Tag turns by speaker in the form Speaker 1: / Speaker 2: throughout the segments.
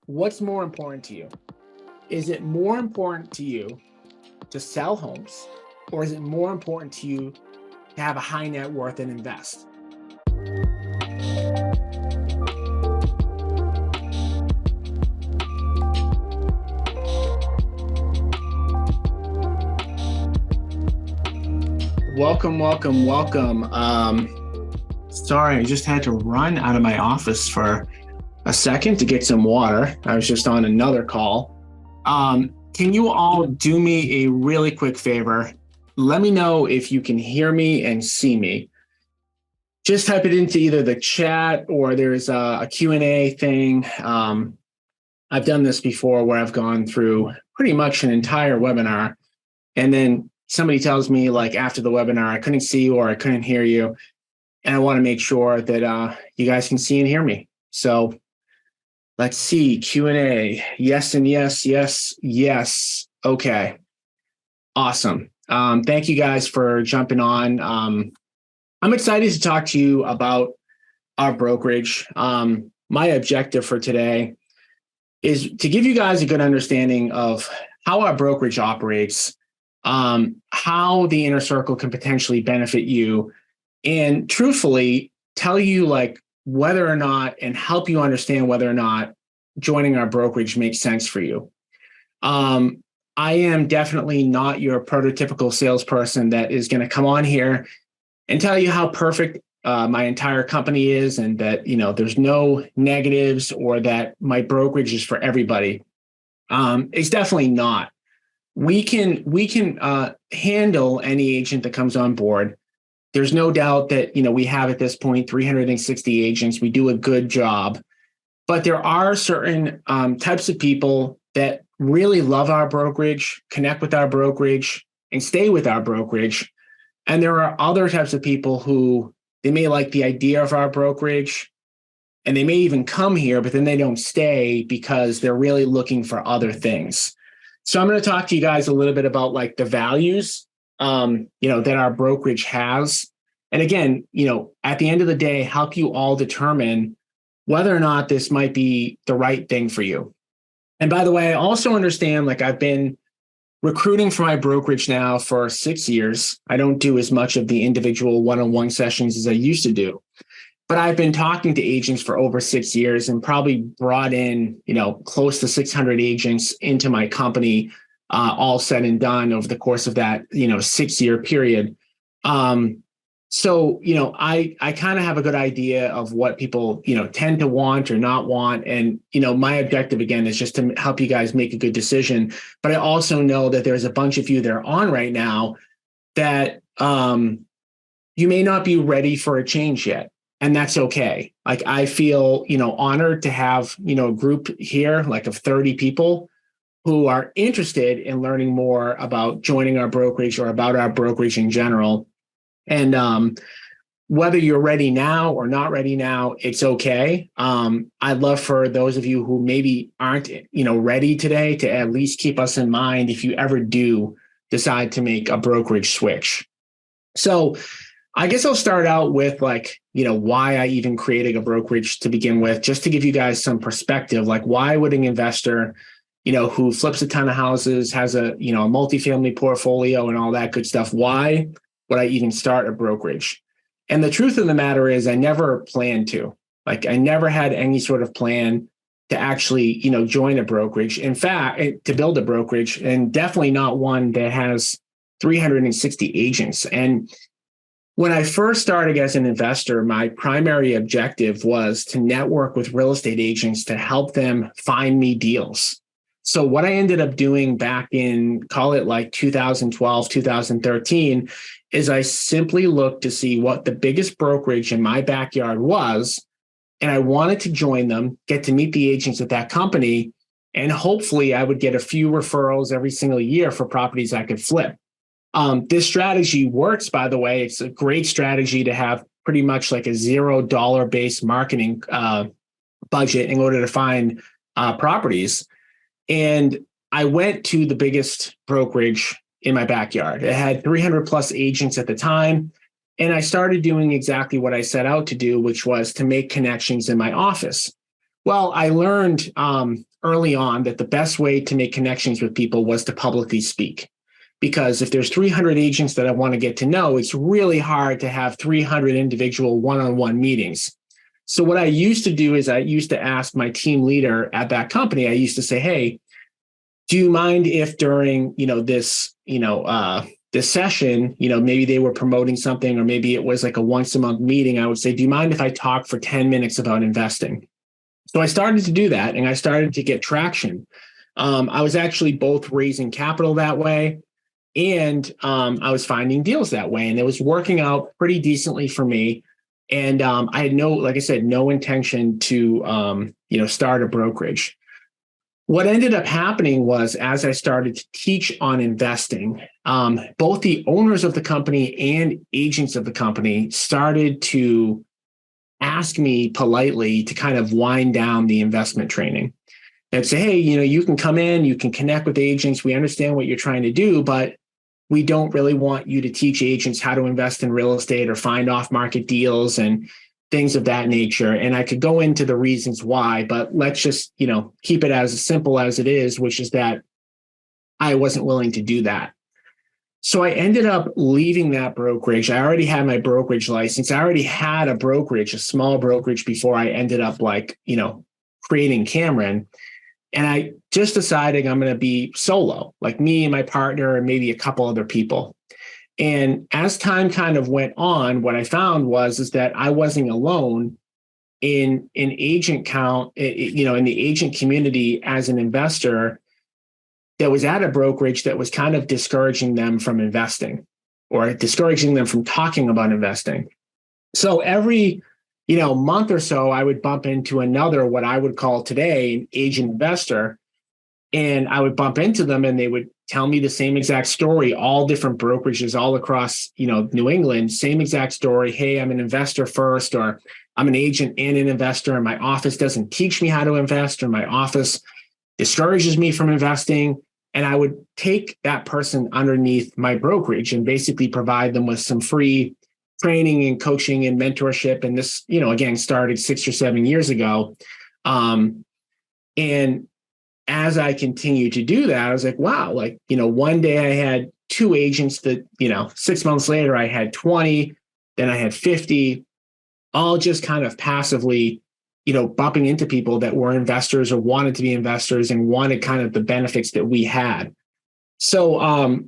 Speaker 1: What's more important to you? Is it more important to you to sell homes, or is it more important to you to have a high net worth and invest? Welcome, welcome, welcome. Sorry, I just had to run out of my office for a second to get some water. I was just on another call. Can you all do me a really quick favor? Let me know if you can hear me and see me. Just type it into either the chat or there's a Q&A thing. I've done this before where I've gone through pretty much an entire webinar, and then somebody tells me like after the webinar, I couldn't see you or I couldn't hear you. And I want to make sure that you guys can see and hear me. So let's see, Q&A. Yes and yes, yes, yes. Okay, awesome. Thank you guys for jumping on. I'm excited to talk to you about our brokerage. My objective for today is to give you guys a good understanding of how our brokerage operates, how the inner circle can potentially benefit you, and truthfully tell you like whether or not and help you understand whether or not joining our brokerage makes sense for you. I am definitely not your prototypical salesperson that is going to come on here and tell you how perfect my entire company is and that, there's no negatives or that my brokerage is for everybody. It's definitely not. We can handle any agent that comes on board. There's no doubt that, we have at this point 360 agents. We do a good job, but there are certain types of people that really love our brokerage, connect with our brokerage, and stay with our brokerage. And there are other types of people who they may like the idea of our brokerage and they may even come here, but then they don't stay because they're really looking for other things. So I'm going to talk to you guys a little bit about like the values, that our brokerage has. And again, at the end of the day, help you all determine whether or not this might be the right thing for you. And by the way, I also understand like I've been recruiting for my brokerage now for 6 years. I don't do as much of the individual one-on-one sessions as I used to do, but I've been talking to agents for over 6 years and probably brought in, close to 600 agents into my company, all said and done over the course of that, 6-year period. So, I kind of have a good idea of what people, tend to want or not want. And, my objective, again, is just to help you guys make a good decision. But I also know that there's a bunch of you that are on right now that you may not be ready for a change yet. And that's okay. Like, I feel, honored to have, a group here, like of 30 people who are interested in learning more about joining our brokerage or about our brokerage in general. And whether you're ready now or not ready now, it's okay. I'd love for those of you who maybe aren't, ready today to at least keep us in mind if you ever do decide to make a brokerage switch. So I guess I'll start out with like, why I even created a brokerage to begin with, just to give you guys some perspective. Like, why would an investor, who flips a ton of houses, has a, a multifamily portfolio and all that good stuff, why would I even start a brokerage? And the truth of the matter is I never planned to. Like, I never had any sort of plan to actually, join a brokerage. In fact, to build a brokerage, and definitely not one that has 360 agents. And when I first started as an investor, my primary objective was to network with real estate agents to help them find me deals. So what I ended up doing back in, call it like 2012, 2013, is I simply looked to see what the biggest brokerage in my backyard was. And I wanted to join them, get to meet the agents at that company, and hopefully I would get a few referrals every single year for properties I could flip. This strategy works, by the way. It's a great strategy to have pretty much like a $0 based marketing budget in order to find properties. And I went to the biggest brokerage in my backyard. It had 300 plus agents at the time. And I started doing exactly what I set out to do, which was to make connections in my office. Well, I learned early on that the best way to make connections with people was to publicly speak. Because if there's 300 agents that I want to get to know, it's really hard to have 300 individual one-on-one meetings. So what I used to do is I used to ask my team leader at that company, I used to say, hey, do you mind if during, this session, maybe they were promoting something, or maybe it was like a once a month meeting, I would say, do you mind if I talk for 10 minutes about investing? So I started to do that, and I started to get traction. I was actually both raising capital that way, and I was finding deals that way, and it was working out pretty decently for me. And I had like I said, no intention to, start a brokerage. What ended up happening was, as I started to teach on investing, both the owners of the company and agents of the company started to ask me politely to kind of wind down the investment training and say, hey, you can come in, you can connect with agents. We understand what you're trying to do, but we don't really want you to teach agents how to invest in real estate or find off-market deals and things of that nature. And I could go into the reasons why, but let's just, keep it as simple as it is, which is that I wasn't willing to do that. So I ended up leaving that brokerage. I already had my brokerage license. I already had a brokerage, a small brokerage, before I ended up creating Cameron. And I just decided I'm going to be solo, like me and my partner and maybe a couple other people. And as time kind of went on, what I found is that I wasn't alone in an agent count, in the agent community as an investor that was at a brokerage that was kind of discouraging them from investing or discouraging them from talking about investing. So every, month or so, I would bump into another, what I would call today, an agent investor. And I would bump into them and they would tell me the same exact story, all different brokerages all across, New England, same exact story. Hey, I'm an investor first, or I'm an agent and an investor, and my office doesn't teach me how to invest, or my office discourages me from investing. And I would take that person underneath my brokerage and basically provide them with some free training and coaching and mentorship. And this, again, started 6 or 7 years ago. And as I continued to do that, I was like, wow, one day I had 2 agents that, 6 months later, I had 20, then I had 50, all just kind of passively, bumping into people that were investors or wanted to be investors and wanted kind of the benefits that we had. So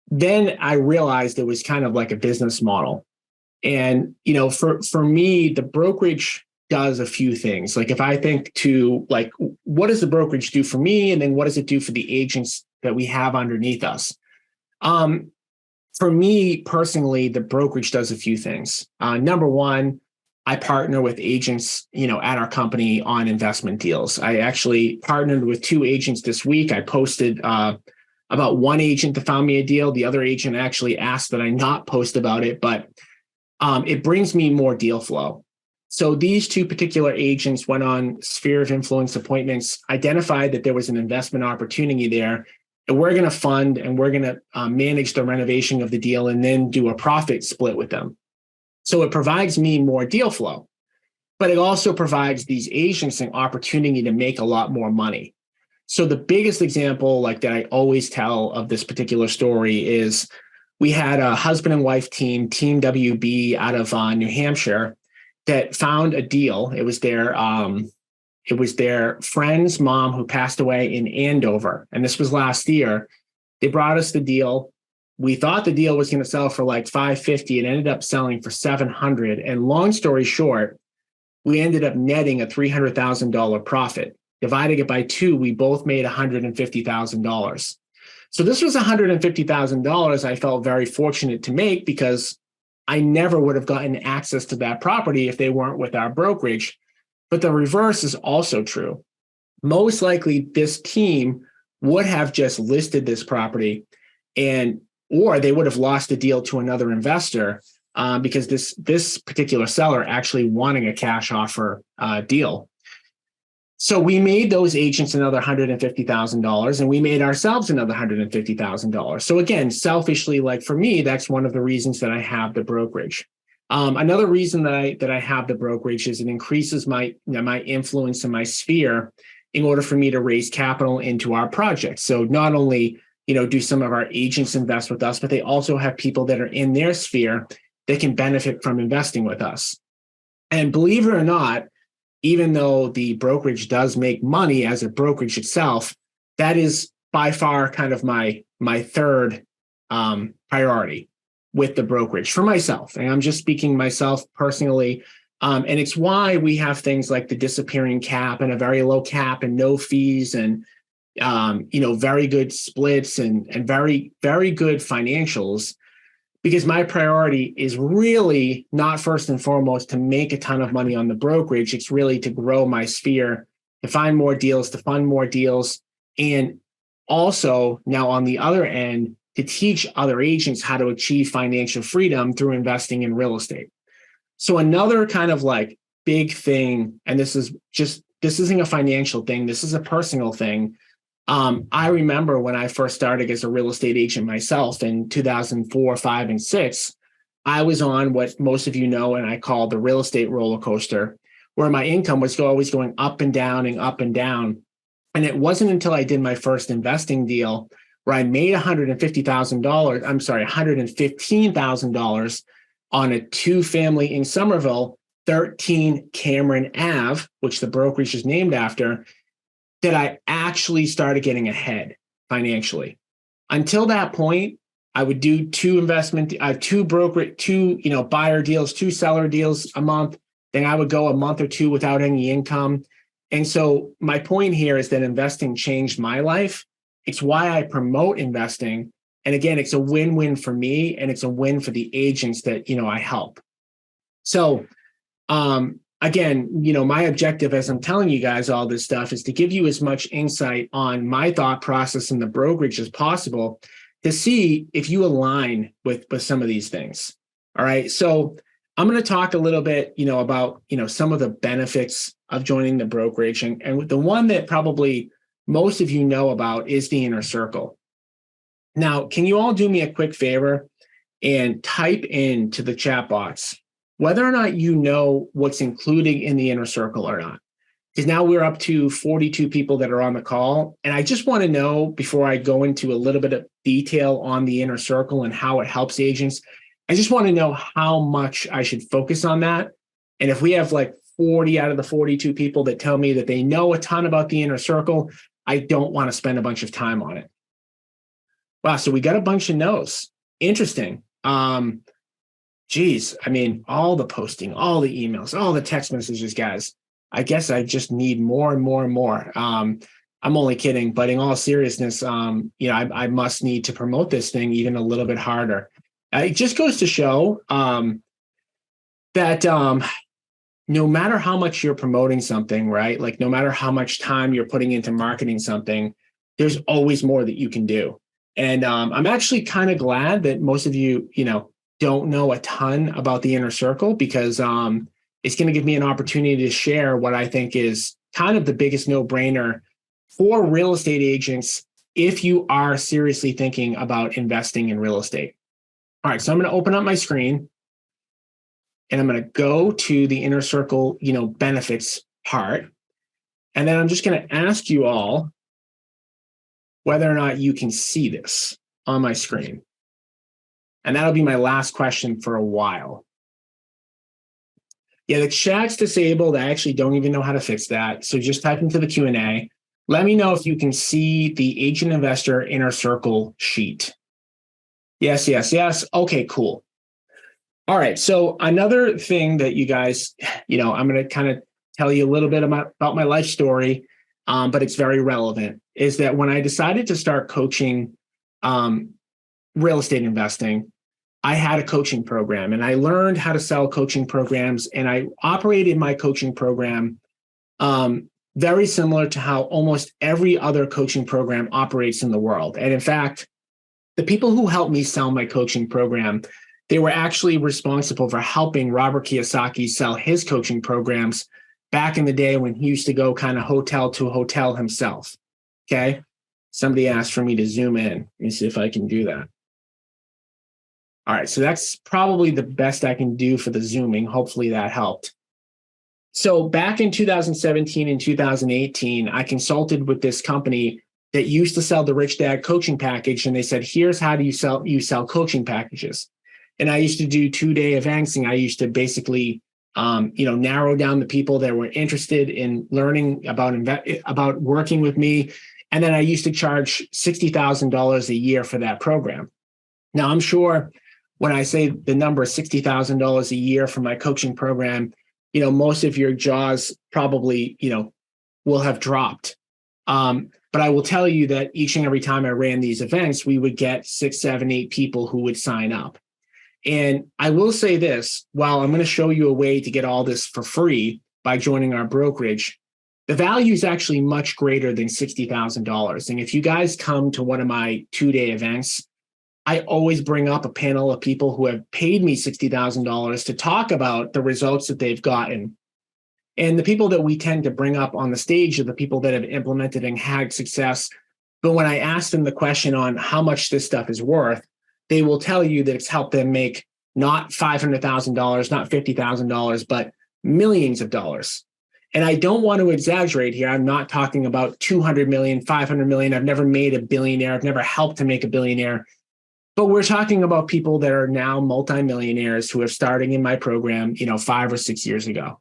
Speaker 1: then I realized it was kind of like a business model. And, for me, the brokerage does a few things. Like if I think to what does the brokerage do for me? And then what does it do for the agents that we have underneath us? For me personally, the brokerage does a few things. Number one, I partner with agents, at our company on investment deals. I actually partnered with 2 agents this week. I posted about one agent that found me a deal. The other agent actually asked that I not post about it, but it brings me more deal flow. So these 2 particular agents went on sphere of influence appointments, identified that there was an investment opportunity there, and we're going to fund and we're going to manage the renovation of the deal and then do a profit split with them. So it provides me more deal flow, but it also provides these agents an opportunity to make a lot more money. So the biggest example that I always tell of this particular story is we had a husband and wife team, Team WB out of New Hampshire, that found a deal. It was their friend's mom who passed away in Andover. And this was last year. They brought us the deal. We thought the deal was going to sell for $550. It ended up selling for $700. And long story short, we ended up netting a $300,000 profit. Dividing it by 2, we both made $150,000. So this was $150,000 I felt very fortunate to make, because I never would have gotten access to that property if they weren't with our brokerage. But the reverse is also true. Most likely this team would have just listed this property or they would have lost the deal to another investor because this particular seller actually wanting a cash offer deal. So we made those agents another $150,000 and we made ourselves another $150,000. So again, selfishly, for me, that's one of the reasons that I have the brokerage. Another reason that I have the brokerage is it increases my influence in my sphere in order for me to raise capital into our project. So not only, do some of our agents invest with us, but they also have people that are in their sphere that can benefit from investing with us. And believe it or not, even though the brokerage does make money as a brokerage itself, that is by far kind of my third priority with the brokerage for myself. And I'm just speaking myself personally. And it's why we have things like the disappearing cap and a very low cap and no fees and, very good splits and very, very good financials, because my priority is really not first and foremost to make a ton of money on the brokerage. It's really to grow my sphere, to find more deals, to fund more deals. And also now on the other end, to teach other agents how to achieve financial freedom through investing in real estate. So another kind of like big thing, and this isn't a financial thing, this is a personal thing. I remember when I first started as a real estate agent myself in 2004, 5, and 6, I was on what most of you know and I call the real estate roller coaster, where my income was always going up and down and up and down. And it wasn't until I did my first investing deal where I made $115,000 on a 2-family in Somerville, 13 Cameron Ave, which the brokerage is named after, that I actually started getting ahead financially. Until that point, I would do two buyer deals, 2 seller deals a month. Then I would go a month or 2 without any income. And so my point here is that investing changed my life. It's why I promote investing. And again, it's a win-win for me and it's a win for the agents that, I help. So, again, my objective as I'm telling you guys all this stuff is to give you as much insight on my thought process in the brokerage as possible to see if you align with some of these things. All right. So I'm going to talk a little bit, about, some of the benefits of joining the brokerage. And the one that probably most of you know about is the inner circle. Now, can you all do me a quick favor and type into the chat box whether or not you know what's included in the inner circle or not? Because now we're up to 42 people that are on the call. And I just want to know, before I go into a little bit of detail on the inner circle and how it helps agents, I just want to know how much I should focus on that. And if we have like 40 out of the 42 people that tell me that they know a ton about the inner circle, I don't want to spend a bunch of time on it. Wow, so we got a bunch of no's. Interesting. Geez, I mean, all the posting, all the emails, all the text messages, guys. I guess I just need more and more and more. I'm only kidding, but in all seriousness, I must need to promote this thing even a little bit harder. It just goes to show that no matter how much you're promoting something, right? Like no matter how much time you're putting into marketing something, there's always more that you can do. And I'm actually kind of glad that most of you, don't know a ton about the inner circle, because it's going to give me an opportunity to share what I think is kind of the biggest no-brainer for real estate agents if you are seriously thinking about investing in real estate. All right, so I'm going to open up my screen and I'm going to go to the inner circle, benefits part. And then I'm just going to ask you all whether or not you can see this on my screen. And that'll be my last question for a while. Yeah, the chat's disabled. I actually don't even know how to fix that. So just type into the Q&A. Let me know if you can see the agent investor inner circle sheet. Yes, yes, yes. Okay, cool. All right. So another thing that you guys, I'm going to kind of tell you a little bit about my life story, but it's very relevant, is that when I decided to start coaching real estate investing, I had a coaching program and I learned how to sell coaching programs, and I operated my coaching program very similar to how almost every other coaching program operates in the world. And in fact, the people who helped me sell my coaching program, they were actually responsible for helping Robert Kiyosaki sell his coaching programs back in the day when he used to go kind of hotel to hotel himself. Okay. Somebody asked for me to zoom in. Let me see if I can do that. All right. So that's probably the best I can do for the zooming. Hopefully that helped. So back in 2017 and 2018, I consulted with this company that used to sell the Rich Dad coaching package. And they said, here's how do you sell coaching packages. And I used to do 2-day events, and I used to basically narrow down the people that were interested in learning about working with me. And then I used to charge $60,000 a year for that program. Now, I'm sure when I say the number $60,000 a year for my coaching program, most of your jaws probably, will have dropped. But I will tell you that each and every time I ran these events, we would get 6, 7, 8 people who would sign up. And I will say this, while I'm going to show you a way to get all this for free by joining our brokerage, the value is actually much greater than $60,000. And if you guys come to one of my 2-day events, I always bring up a panel of people who have paid me $60,000 to talk about the results that they've gotten. And the people that we tend to bring up on the stage are the people that have implemented and had success. But when I ask them the question on how much this stuff is worth, they will tell you that it's helped them make not $500,000, not $50,000, but millions of dollars. And I don't want to exaggerate here. I'm not talking about 200 million, 500 million. I've never made a billionaire. I've never helped to make a billionaire. But we're talking about people that are now multimillionaires who are starting in my program, 5 or 6 years ago.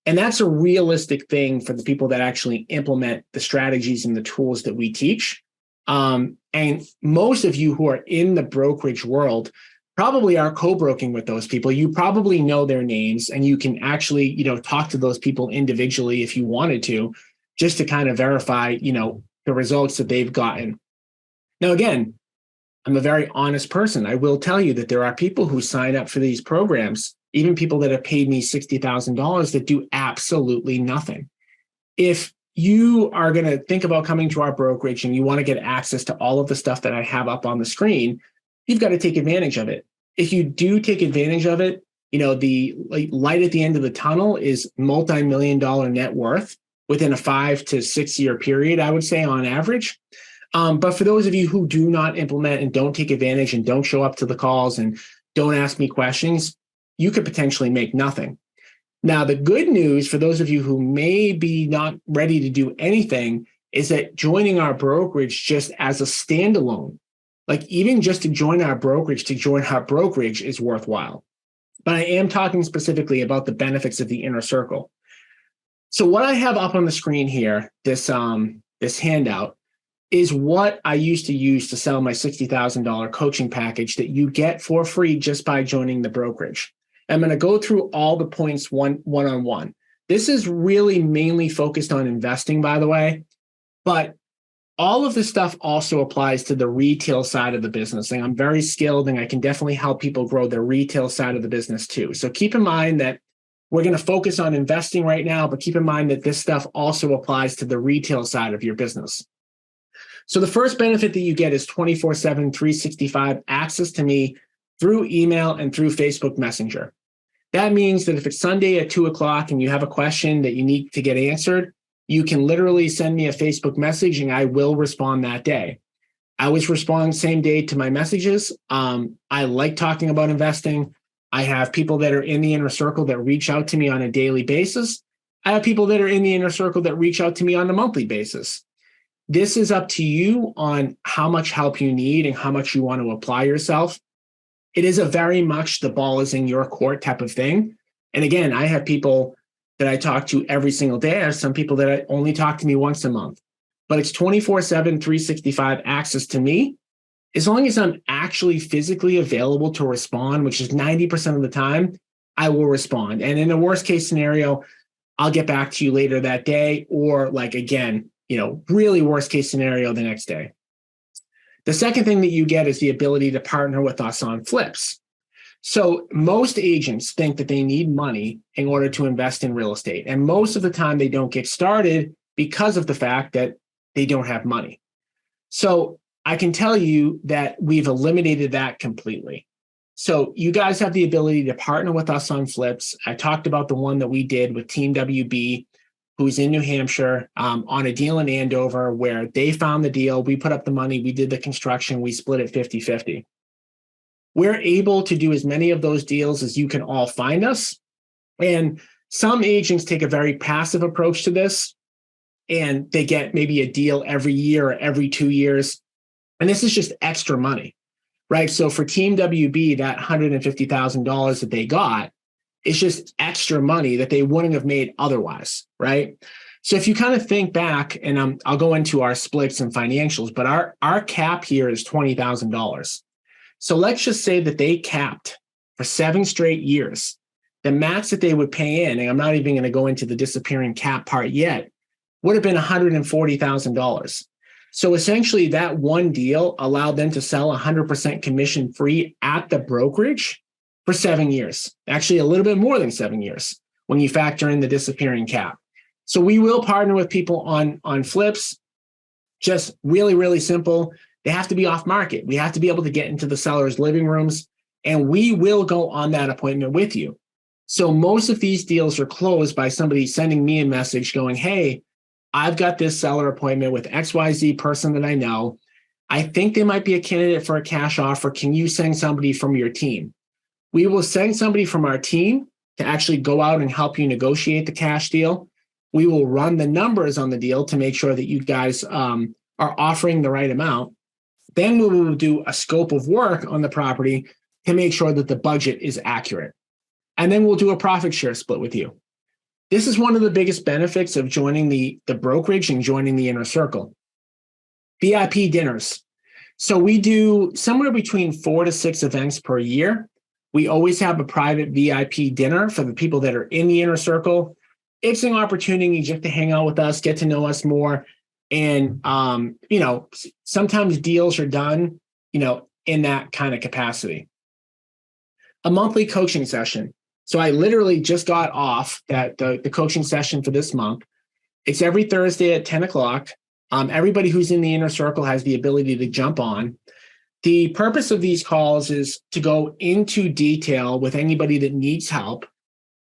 Speaker 1: And that's a realistic thing for the people that actually implement the strategies and the tools that we teach. And most of you who are in the brokerage world probably are co-broking with those people. You probably know their names, and you can actually, talk to those people individually if you wanted to, just to kind of verify, the results that they've gotten. Now, again, I'm a very honest person. I will tell you that there are people who sign up for these programs, even people that have paid me $60,000 that do absolutely nothing. If you are going to think about coming to our brokerage and you want to get access to all of the stuff that I have up on the screen, you've got to take advantage of it. If you do take advantage of it, the light at the end of the tunnel is multi-million-dollar net worth within a 5 to 6 year period, I would say on average. But for those of you who do not implement and don't take advantage and don't show up to the calls and don't ask me questions, you could potentially make nothing. Now, the good news for those of you who may be not ready to do anything is that joining our brokerage just as a standalone, like even just to join our brokerage is worthwhile. But I am talking specifically about the benefits of the inner circle. So what I have up on the screen here, this handout, is what I used to use to sell my $60,000 coaching package that you get for free just by joining the brokerage. I'm going to go through all the points one-on-one. This is really mainly focused on investing, by the way, but all of this stuff also applies to the retail side of the business. And I'm very skilled, and I can definitely help people grow their retail side of the business too. So keep in mind that we're going to focus on investing right now, but keep in mind that this stuff also applies to the retail side of your business. So the first benefit that you get is 24/7, 365 access to me through email and through Facebook Messenger. That means that if it's Sunday at 2:00 and you have a question that you need to get answered, you can literally send me a Facebook message and I will respond that day. I always respond same day to my messages. I like talking about investing. I have people that are in the inner circle that reach out to me on a daily basis. I have people that are in the inner circle that reach out to me on a monthly basis. This is up to you on how much help you need and how much you want to apply yourself. It is a very much the ball is in your court type of thing. And again, I have people that I talk to every single day. I have some people that only talk to me once a month. But it's 24/7, 365 access to me. As long as I'm actually physically available to respond, which is 90% of the time, I will respond. And in the worst case scenario, I'll get back to you later that day, or like, again, really worst case scenario the next day. The second thing that you get is the ability to partner with us on flips. So most agents think that they need money in order to invest in real estate. And most of the time they don't get started because of the fact that they don't have money. So I can tell you that we've eliminated that completely. So you guys have the ability to partner with us on flips. I talked about the one that we did with Team WB, who's in New Hampshire, on a deal in Andover where they found the deal. We put up the money. We did the construction. We split it 50-50. We're able to do as many of those deals as you can all find us. And Some agents take a very passive approach to this, and they get maybe a deal every year or every 2 years. And this is just extra money, right? So for Team WB, that $150,000 that they got is just extra money that they wouldn't have made otherwise, right? So if you kind of think back, and I'll go into our splits and financials, but our cap here is $20,000. So let's just say that they capped for 7 straight years. The max that they would pay in, and I'm not even going to go into the disappearing cap part yet, would have been $140,000. So essentially that one deal allowed them to sell 100% commission free at the brokerage for 7 years, actually a little bit more than 7 years when you factor in the disappearing cap. So we will partner with people on flips, just really, really simple. They have to be off market. We have to be able to get into the seller's living rooms, and we will go on that appointment with you. So most of these deals are closed by somebody sending me a message going, hey, I've got this seller appointment with XYZ person that I know. I think they might be a candidate for a cash offer. Can you send somebody from your team? We will send somebody from our team to actually go out and help you negotiate the cash deal. We will run the numbers on the deal to make sure that you guys are offering the right amount. Then we will do a scope of work on the property to make sure that the budget is accurate. And then we'll do a profit share split with you. This is one of the biggest benefits of joining the brokerage and joining the inner circle. VIP dinners. So we do somewhere between 4 to 6 events per year. We always have a private VIP dinner for the people that are in the inner circle. It's an opportunity just to hang out with us, get to know us more. And, sometimes deals are done, in that kind of capacity. A monthly coaching session. So I literally just got off the coaching session for this month. It's every Thursday at 10 o'clock. Everybody who's in the inner circle has the ability to jump on. The purpose of these calls is to go into detail with anybody that needs help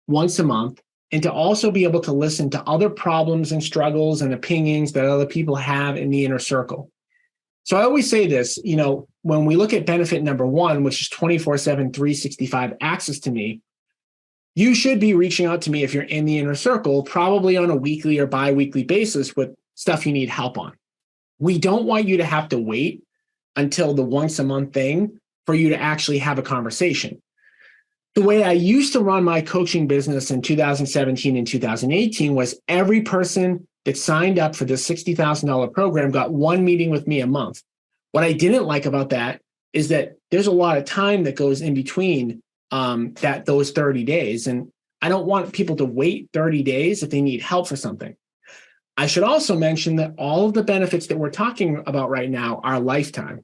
Speaker 1: once a month, and to also be able to listen to other problems and struggles and opinions that other people have in the inner circle. So I always say this, when we look at benefit number 1, which is 24/7, 365 access to me, you should be reaching out to me if you're in the inner circle, probably on a weekly or bi-weekly basis with stuff you need help on. We don't want you to have to wait until the once a month thing for you to actually have a conversation. The way I used to run my coaching business in 2017 and 2018 was every person that signed up for the $60,000 program got one meeting with me a month. What I didn't like about that is that there's a lot of time that goes in between those 30 days. And I don't want people to wait 30 days if they need help for something. I should also mention that all of the benefits that we're talking about right now are lifetime.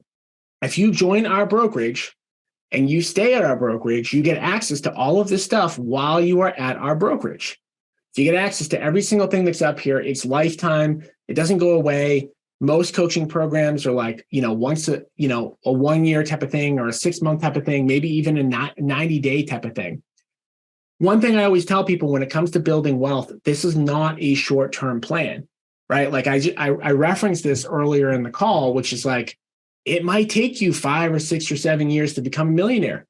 Speaker 1: If you join our brokerage and you stay at our brokerage, you get access to all of this stuff while you are at our brokerage. So you get access to every single thing that's up here. It's lifetime. It doesn't go away. Most coaching programs are like, once a 1 year type of thing or a 6 month type of thing, maybe even a 90-day type of thing. One thing I always tell people when it comes to building wealth, this is not a short-term plan, right? Like I referenced this earlier in the call, which is like, it might take you 5 or 6 or 7 years to become a millionaire.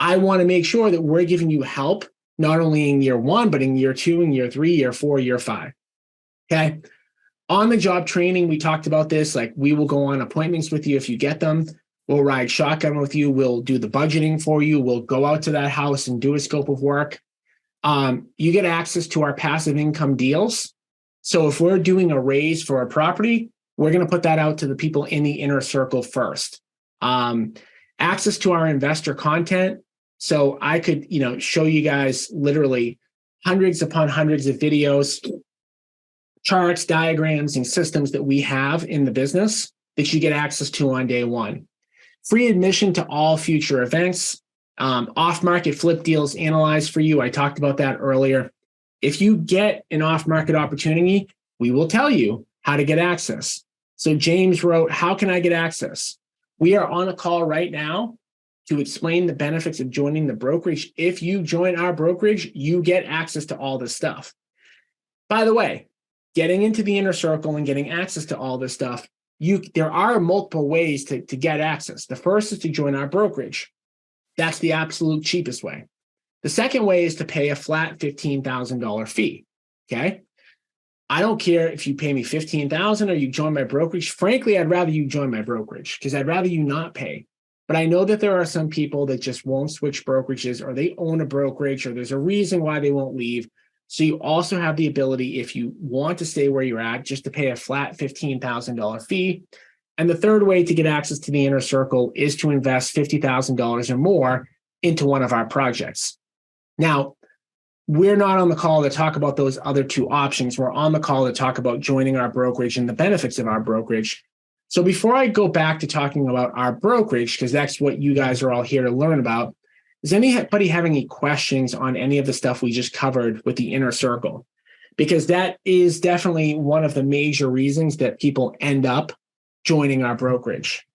Speaker 1: I want to make sure that we're giving you help, not only in year 1, but in year 2, in year 3, year 4, year 5. Okay. On the job training, we talked about this. Like, we will go on appointments with you if you get them. We'll ride shotgun with you. We'll do the budgeting for you. We'll go out to that house and do a scope of work. You get access to our passive income deals. So if we're doing a raise for a property, we're going to put that out to the people in the inner circle first. Access to our investor content. So I could, show you guys literally hundreds upon hundreds of videos, charts, diagrams, and systems that we have in the business that you get access to on day 1. Free admission to all future events, off-market flip deals analyzed for you. I talked about that earlier. If you get an off-market opportunity, we will tell you how to get access. So James wrote, how can I get access? We are on a call right now to explain the benefits of joining the brokerage. If you join our brokerage, you get access to all this stuff. By the way, getting into the inner circle and getting access to all this stuff, there are multiple ways to get access. The first is to join our brokerage. That's the absolute cheapest way. The second way is to pay a flat $15,000 fee. Okay. I don't care if you pay me $15,000 or you join my brokerage. Frankly, I'd rather you join my brokerage because I'd rather you not pay. But I know that there are some people that just won't switch brokerages, or they own a brokerage, or there's a reason why they won't leave. So you also have the ability, if you want to stay where you're at, just to pay a flat $15,000 fee. And the third way to get access to the inner circle is to invest $50,000 or more into one of our projects. Now, we're not on the call to talk about those other two options. We're on the call to talk about joining our brokerage and the benefits of our brokerage. So before I go back to talking about our brokerage, because that's what you guys are all here to learn about, does anybody have any questions on any of the stuff we just covered with the inner circle? Because that is definitely one of the major reasons that people end up joining our brokerage.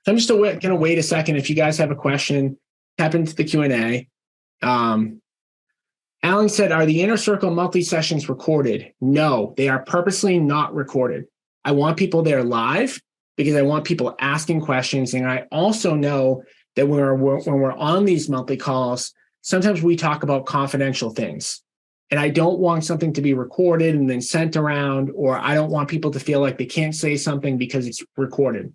Speaker 1: So I'm just going to wait a second. If you guys have a question, tap into the Q&A. Alan said, are the inner circle monthly sessions recorded? No, they are purposely not recorded. I want people there live because I want people asking questions. And I also know that when we're on these monthly calls, sometimes we talk about confidential things. And I don't want something to be recorded and then sent around, or I don't want people to feel like they can't say something because it's recorded.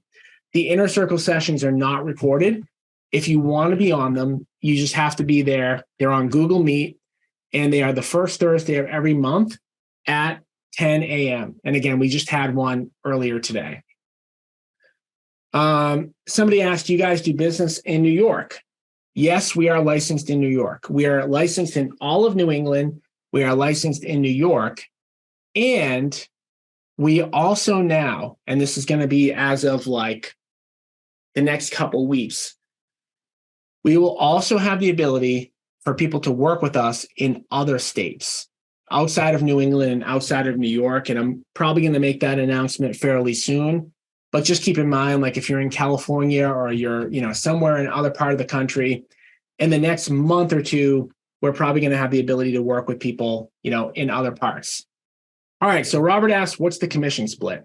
Speaker 1: The inner circle sessions are not recorded. If you want to be on them, you just have to be there. They're on Google Meet, and they are the first Thursday of every month at 10 a.m. And again, we just had one earlier today. Somebody asked, you guys do business in New York? Yes, we are licensed in New York. We are licensed in all of New England. We are licensed in New York. And we also now, and this is going to be as of like the next couple weeks, we will also have the ability for people to work with us in other states outside of New England and outside of New York. And I'm probably going to make that announcement fairly soon. But just keep in mind, like if you're in California or you're, somewhere in other part of the country, in the next month or two, we're probably going to have the ability to work with people, in other parts. All right. So Robert asked, what's the commission split?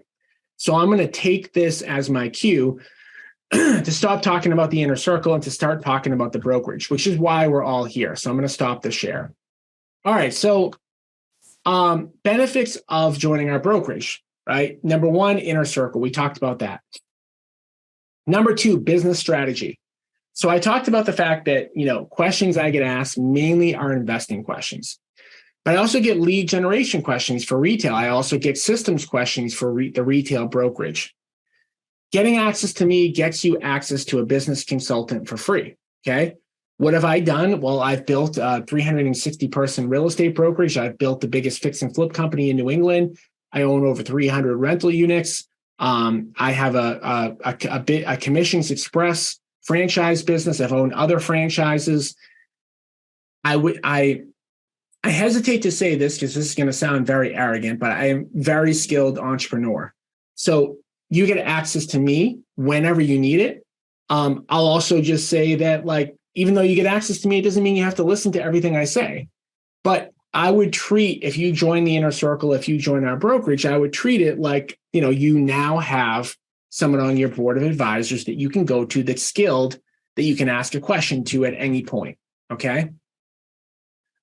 Speaker 1: So I'm going to take this as my cue to stop talking about the inner circle and to start talking about the brokerage, which is why we're all here. So I'm going to stop the share. All right. So benefits of joining our brokerage, right? Number one, inner circle. We talked about that. Number two, business strategy. So I talked about the fact that, questions I get asked mainly are investing questions, but I also get lead generation questions for retail. I also get systems questions for the retail brokerage. Getting access to me gets you access to a business consultant for free. Okay. What have I done? Well, I've built a 360-person real estate brokerage. I've built the biggest fix and flip company in New England. I own over 300 rental units. I have a Commissions Express franchise business. I've owned other franchises. I hesitate to say this because this is going to sound very arrogant, but I am a very skilled entrepreneur. So you get access to me whenever you need it. I'll also just say that, even though you get access to me, it doesn't mean you have to listen to everything I say. But I would treat, if you join the inner circle, if you join our brokerage, I would treat it like, you now have someone on your board of advisors that you can go to that's skilled, that you can ask a question to at any point. Okay.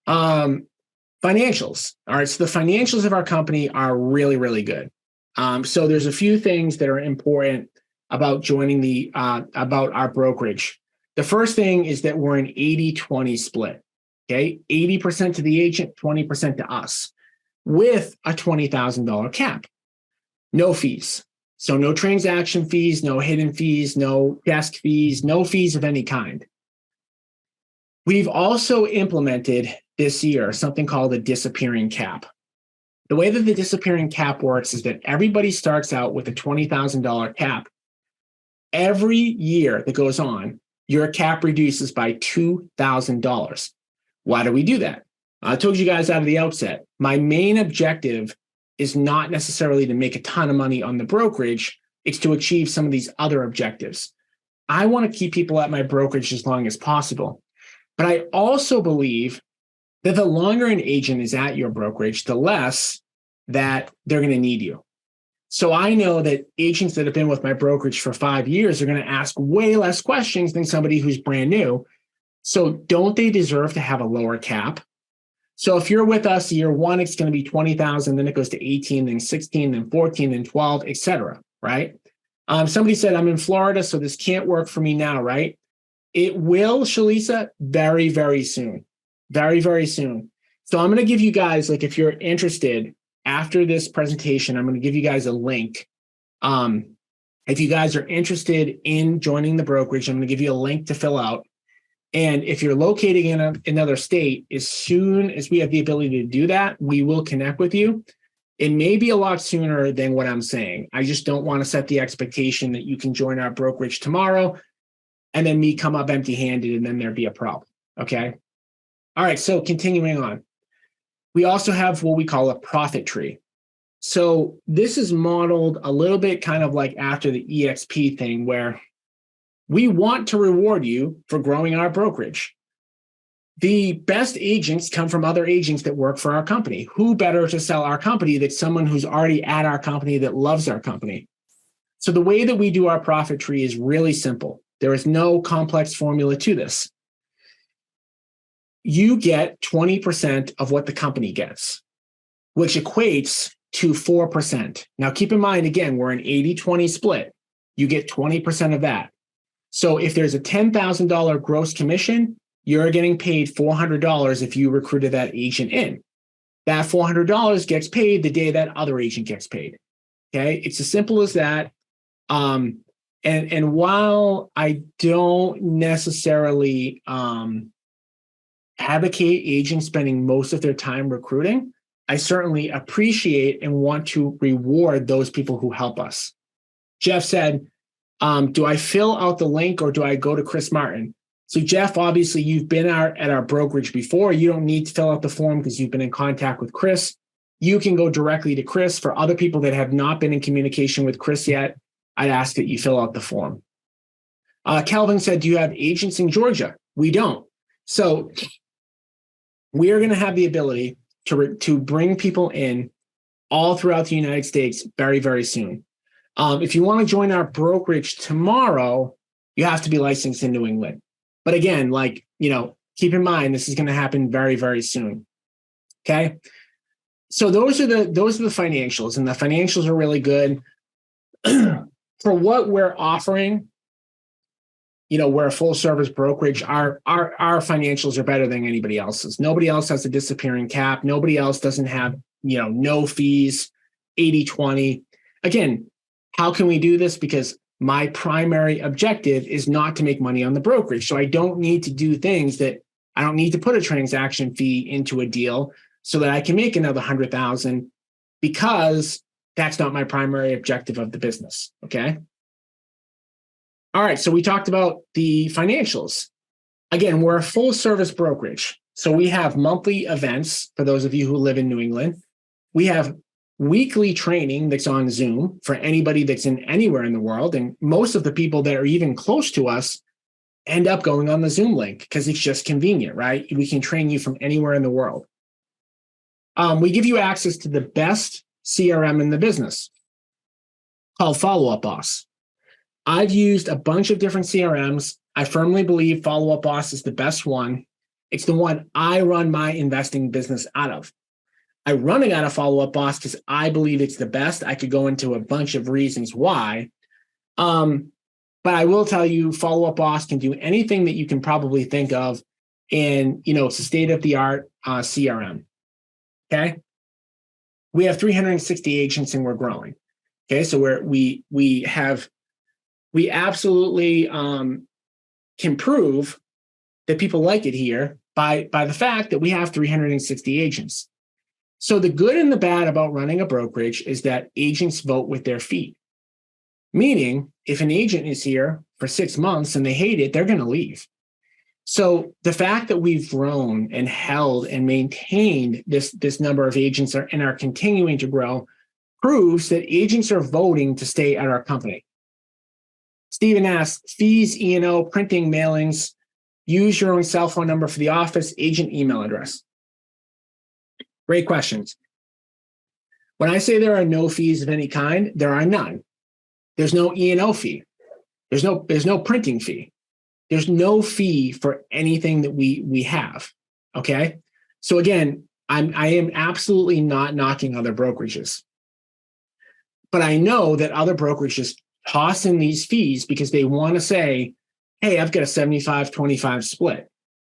Speaker 1: Financials. All right. So the financials of our company are really, really good. So there's a few things that are important about joining about our brokerage. The first thing is that we're an 80-20 split. Okay. 80% to the agent, 20% to us, with a $20,000 cap. No fees. So no transaction fees, no hidden fees, no desk fees, no fees of any kind. We've also implemented this year something called a disappearing cap. The way that the disappearing cap works is that everybody starts out with a $20,000 cap. Every year that goes on, your cap reduces by $2,000. Why do we do that? I told you guys out of the outset, my main objective is not necessarily to make a ton of money on the brokerage. It's to achieve some of these other objectives. I want to keep people at my brokerage as long as possible. But I also believe that the longer an agent is at your brokerage, the less that they're going to need you. So I know that agents that have been with my brokerage for 5 years are going to ask way less questions than somebody who's brand new. So don't they deserve to have a lower cap? So if you're with us year one, it's going to be 20,000, then it goes to 18, then 16, then 14, then 12, etc. Right? Somebody said, I'm in Florida, so this can't work for me now, right? It will, Shalisa, very, very soon. Very, very soon. So I'm going to give you guys, like, if you're interested, after this presentation, I'm going to give you guys a link. If you guys are interested in joining the brokerage, I'm going to give you a link to fill out. And if you're locating in another state, as soon as we have the ability to do that, we will connect with you. It may be a lot sooner than what I'm saying. I just don't want to set the expectation that you can join our brokerage tomorrow and then me come up empty-handed and then there'd be a problem, okay? All right, so continuing on. We also have what we call a profit tree. So this is modeled a little bit kind of like after the EXP thing, where we want to reward you for growing our brokerage. The best agents come from other agents that work for our company. Who better to sell our company than someone who's already at our company that loves our company? So the way that we do our profit tree is really simple. There is no complex formula to this. You get 20% of what the company gets, which equates to 4%. Now, keep in mind, again, we're an 80-20 split. You get 20% of that. So if there's a $10,000 gross commission, you're getting paid $400 if you recruited that agent in. That $400 gets paid the day that other agent gets paid. Okay, it's as simple as that. And while I don't necessarily advocate agents spending most of their time recruiting, I certainly appreciate and want to reward those people who help us. Jeff said, do I fill out the link or do I go to Chris Martin? So Jeff, obviously you've been at our brokerage before. You don't need to fill out the form because you've been in contact with Chris. You can go directly to Chris. For other people that have not been in communication with Chris yet, I'd ask that you fill out the form. Calvin said, do you have agents in Georgia? We don't. So we are going to have the ability to bring people in all throughout the United States very, very soon. If you want to join our brokerage tomorrow, you have to be licensed in New England. But again, keep in mind, this is going to happen very, very soon. Okay. So those are the financials, and the financials are really good. For what we're offering, we're a full service brokerage. Our financials are better than anybody else's. Nobody else has a disappearing cap. Nobody else doesn't have, no fees, 80-20. Again, how can we do this? Because my primary objective is not to make money on the brokerage. So I don't need to do things that I don't need to put a transaction fee into a deal so that I can make another 100,000, because that's not my primary objective of the business. Okay. All right. So we talked about the financials. Again, we're a full service brokerage. So we have monthly events for those of you who live in New England. We have weekly training that's on Zoom for anybody that's in anywhere in the world. And most of the people that are even close to us end up going on the Zoom link because it's just convenient, right? We can train you from anywhere in the world. We give you access to the best CRM in the business called Follow Up Boss. I've used a bunch of different CRMs. I firmly believe Follow Up Boss is the best one. It's the one I run my investing business out of. I run it out of Follow Up Boss because I believe it's the best. I could go into a bunch of reasons why. But I will tell you, Follow Up Boss can do anything that you can probably think of. And, it's a state-of-the-art CRM. Okay. We have 360 agents and we're growing. Okay. So we absolutely can prove that people like it here by the fact that we have 360 agents. So the good and the bad about running a brokerage is that agents vote with their feet. Meaning, if an agent is here for 6 months and they hate it, they're going to leave. So the fact that we've grown and held and maintained this number of agents and are continuing to grow proves that agents are voting to stay at our company. Stephen asks, fees, E&O, printing, mailings, use your own cell phone number for the office, agent email address. Great questions. When I say there are no fees of any kind, there are none. There's no E&O fee. There's no printing fee. There's no fee for anything that we have. Okay. So again, I am absolutely not knocking other brokerages, but I know that other brokerages toss in these fees because they want to say, hey, I've got a 75-25 split.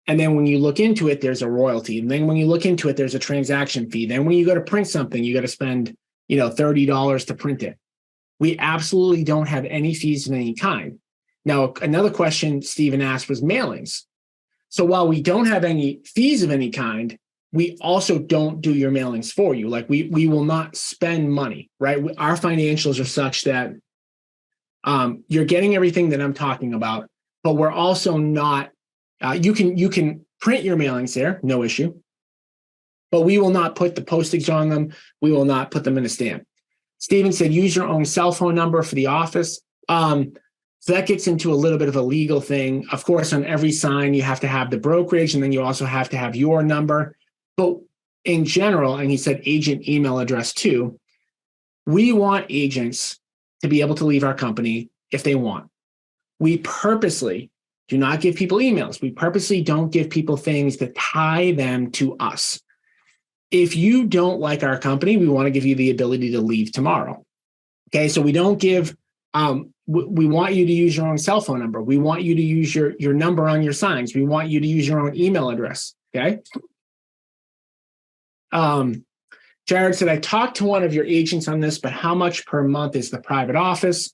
Speaker 1: And then when you look into it, there's a royalty. And then when you look into it, there's a transaction fee. Then when you go to print something, you got to spend, $30 to print it. We absolutely don't have any fees of any kind. Now, another question Stephen asked was mailings. So while we don't have any fees of any kind, we also don't do your mailings for you. Like we will not spend money, right? Our financials are such that you're getting everything that I'm talking about, but we're also not, you can print your mailings there, no issue, but we will not put the postage on them. We will not put them in a stamp. Stephen said, use your own cell phone number for the office. So that gets into a little bit of a legal thing. Of course, on every sign, you have to have the brokerage, and then you also have to have your number. But in general, and he said agent email address too, we want agents to be able to leave our company if they want. We purposely do not give people emails. We purposely don't give people things that tie them to us. If you don't like our company, we want to give you the ability to leave tomorrow. Okay, so we don't give, we want you to use your own cell phone number. We want you to use your number on your signs. We want you to use your own email address, okay? Jared said, I talked to one of your agents on this, but how much per month is the private office?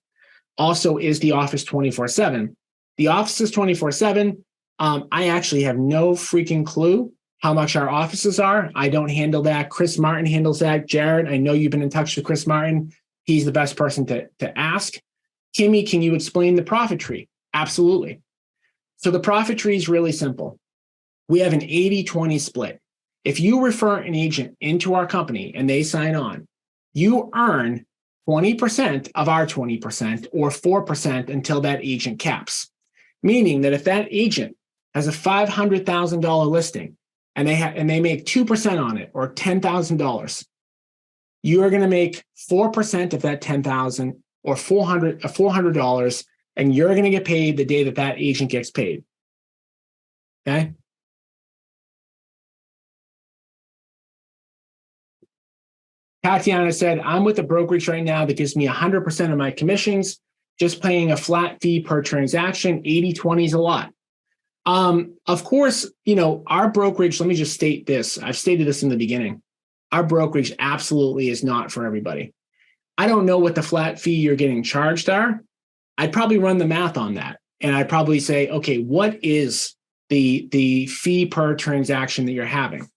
Speaker 1: Also, is the office 24/7? The office is 24/7. I actually have no freaking clue how much our offices are. I don't handle that. Chris Martin handles that. Jared, I know you've been in touch with Chris Martin. He's the best person to ask. Kimmy, can you explain the profit tree? Absolutely. So the profit tree is really simple. We have an 80-20 split. If you refer an agent into our company and they sign on, you earn 20% of our 20% or 4% until that agent caps. Meaning that if that agent has a $500,000 listing and they make 2% on it or $10,000, you are going to make 4% of that $10,000 or $400, and you're going to get paid the day that agent gets paid. Okay. Tatiana said, I'm with the brokerage right now that gives me 100% of my commissions, just paying a flat fee per transaction. 80-20 is a lot. Of course, our brokerage, let me just state this. I've stated this in the beginning. Our brokerage absolutely is not for everybody. I don't know what the flat fee you're getting charged are. I'd probably run the math on that. And I'd probably say, okay, what is the fee per transaction that you're having?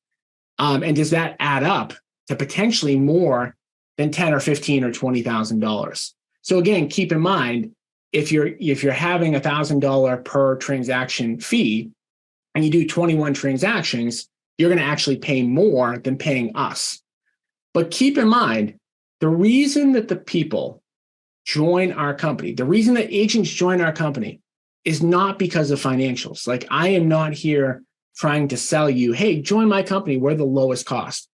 Speaker 1: And does that add up to potentially more than $10 or $15 or $20,000? So again, keep in mind, if you're having $1,000 per transaction fee and you do 21 transactions, you're going to actually pay more than paying us. But keep in mind, the reason that the people join our company, the reason that agents join our company is not because of financials. Like, I am not here trying to sell you, hey, join my company. We're the lowest cost.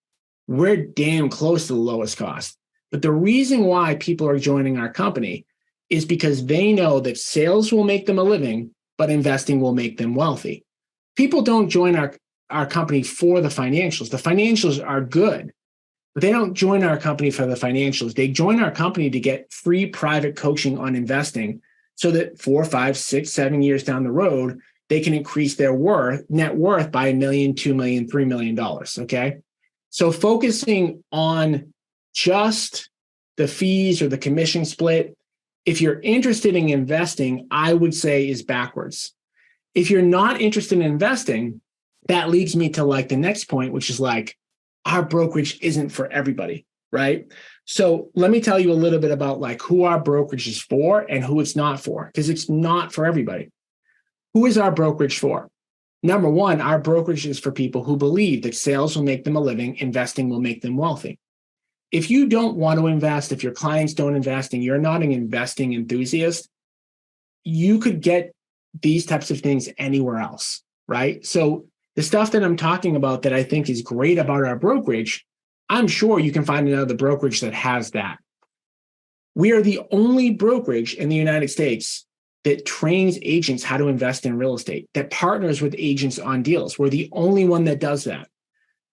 Speaker 1: We're damn close to the lowest cost. But the reason why people are joining our company is because they know that sales will make them a living, but investing will make them wealthy. People don't join our company for the financials. The financials are good, but they don't join our company for the financials. They join our company to get free private coaching on investing so that 4, 5, 6, 7 years down the road, they can increase their net worth by $1 million, $2 million, $3 million, okay? So focusing on just the fees or the commission split, if you're interested in investing, I would say is backwards. If you're not interested in investing, that leads me to like the next point, which is like, our brokerage isn't for everybody, right? So let me tell you a little bit about like who our brokerage is for and who it's not for, because it's not for everybody. Who is our brokerage for? Number one, our brokerage is for people who believe that sales will make them a living, investing will make them wealthy. If you don't want to invest, if your clients don't invest and you're not an investing enthusiast, you could get these types of things anywhere else, right? So the stuff that I'm talking about that I think is great about our brokerage, I'm sure you can find another brokerage that has that. We are the only brokerage in the United States that trains agents how to invest in real estate, that partners with agents on deals. We're the only one that does that.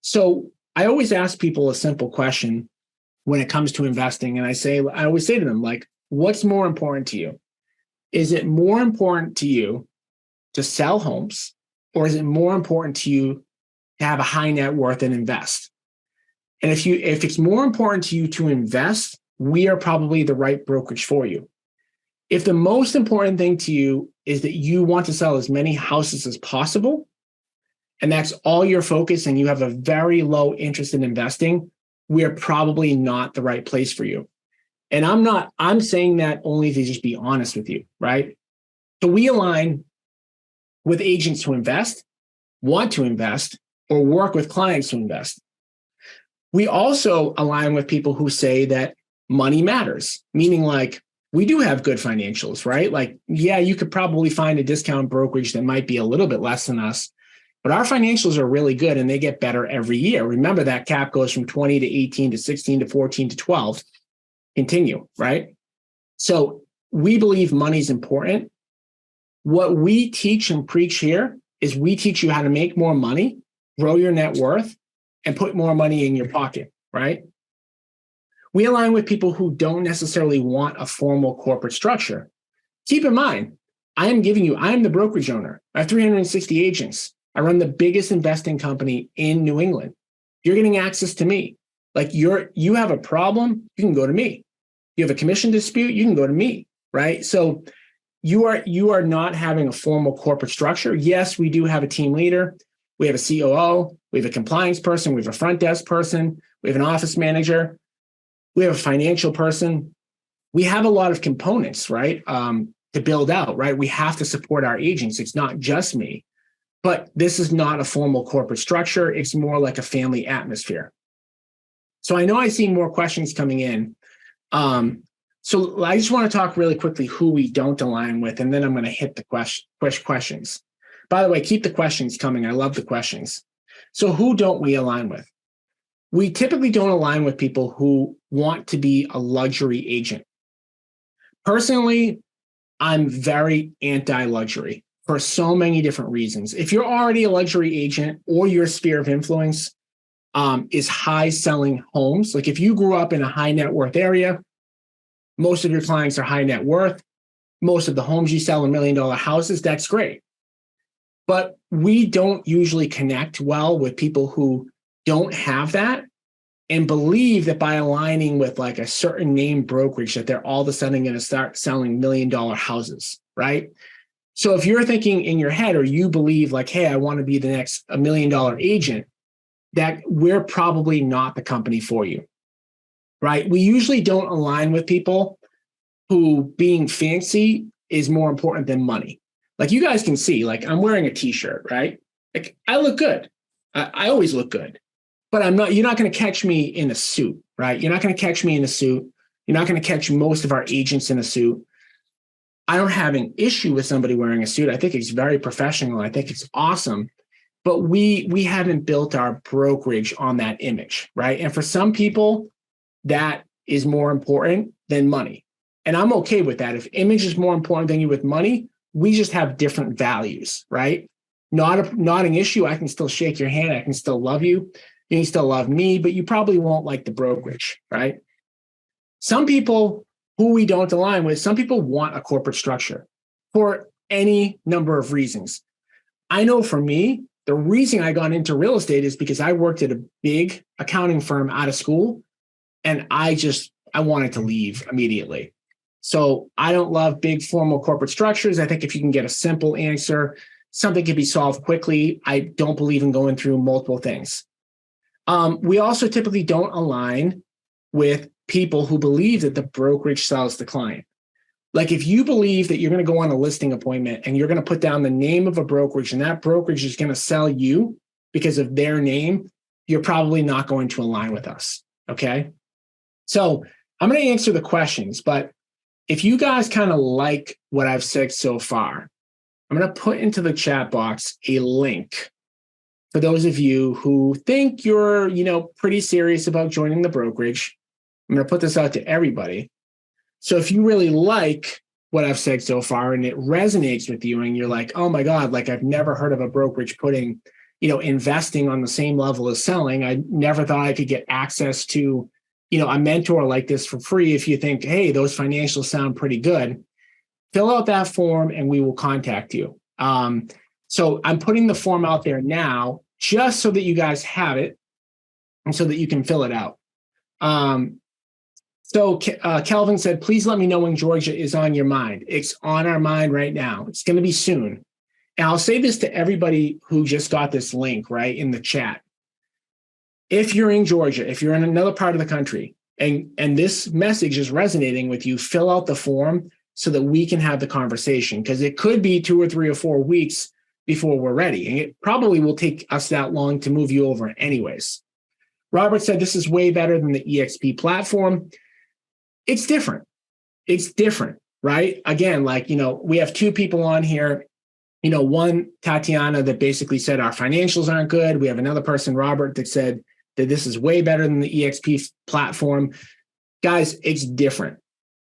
Speaker 1: So I always ask people a simple question when it comes to investing. And I always say to them, like, what's more important to you? Is it more important to you to sell homes, or is it more important to you to have a high net worth and invest? And if it's more important to you to invest, we are probably the right brokerage for you. If the most important thing to you is that you want to sell as many houses as possible, and that's all your focus, and you have a very low interest in investing, we are probably not the right place for you. And I'm saying that only to just be honest with you, right? So we align with agents who invest, want to invest, or work with clients to invest. We also align with people who say that money matters, meaning like we do have good financials, right? Like, yeah, you could probably find a discount brokerage that might be a little bit less than us, but our financials are really good and they get better every year. Remember, that cap goes from 20 to 18 to 16 to 14 to 12. Continue, right? So we believe money is important. What we teach and preach here is we teach you how to make more money, grow your net worth, and put more money in your pocket, right? We align with people who don't necessarily want a formal corporate structure. Keep in mind, I am the brokerage owner. I have 360 agents. I run the biggest investing company in New England. You're getting access to me. Like you have a problem, you can go to me. You have a commission dispute, you can go to me, right? So you are not having a formal corporate structure. Yes, we do have a team leader. We have a COO, we have a compliance person, we have a front desk person, we have an office manager, we have a financial person. We have a lot of components, right, to build out, right? We have to support our agents. It's not just me, but this is not a formal corporate structure. It's more like a family atmosphere. So I know I see more questions coming in. So I just want to talk really quickly who we don't align with, and then I'm going to hit the questions. By the way, keep the questions coming. I love the questions. So who don't we align with? We typically don't align with people who want to be a luxury agent. Personally, I'm very anti-luxury for so many different reasons. If you're already a luxury agent or your sphere of influence is high selling homes, like if you grew up in a high net worth area, most of your clients are high net worth, most of the homes you sell are $1 million houses, that's great. But we don't usually connect well with people who don't have that and believe that by aligning with like a certain name brokerage that they're all of a sudden going to start selling $1 million houses, right? So if you're thinking in your head, or you believe like, hey, I want to be the next $1 million agent, that we're probably not the company for you, right? We usually don't align with people who being fancy is more important than money. Like you guys can see, like I'm wearing a t-shirt, right? Like I look good. I always look good, but you're not going to catch me in a suit, right? You're not going to catch me in a suit. You're not going to catch most of our agents in a suit. I don't have an issue with somebody wearing a suit. I think it's very professional. I think it's awesome, but we haven't built our brokerage on that image, right? And for some people, that is more important than money. And I'm okay with that. If image is more important than you with money, we just have different values, right? Not an issue. I can still shake your hand. I can still love you. You can still love me, but you probably won't like the brokerage, right? Some people who we don't align with, some people want a corporate structure for any number of reasons. I know for me, the reason I got into real estate is because I worked at a big accounting firm out of school, and I wanted to leave immediately. So I don't love big formal corporate structures. I think if you can get a simple answer, something can be solved quickly. I don't believe in going through multiple things. We also typically don't align with people who believe that the brokerage sells the client. Like if you believe that you're going to go on a listing appointment and you're going to put down the name of a brokerage and that brokerage is going to sell you because of their name, you're probably not going to align with us. Okay. So I'm going to answer the questions, but if you guys kind of like what I've said so far, I'm going to put into the chat box a link for those of you who think you're, pretty serious about joining the brokerage. I'm going to put this out to everybody. So if you really like what I've said so far and it resonates with you and you're like, oh my God, like I've never heard of a brokerage putting, investing on the same level as selling. I never thought I could get access to, a mentor like this for free. If you think, hey, those financials sound pretty good, fill out that form and we will contact you. So I'm putting the form out there now just so that you guys have it and so that you can fill it out. So Kelvin said, please let me know when Georgia is on your mind. It's on our mind right now. It's going to be soon. And I'll say this to everybody who just got this link, right, in the chat. If you're in Georgia, if you're in another part of the country, and this message is resonating with you, fill out the form so that we can have the conversation, because it could be 2 or 3 or 4 weeks before we're ready. And it probably will take us that long to move you over anyways. Robert said, this is way better than the EXP platform. It's different. It's different, right? Again, like, we have 2 people on here, one, Tatiana, that basically said our financials aren't good. We have another person, Robert, that said that this is way better than the EXP platform. Guys, it's different.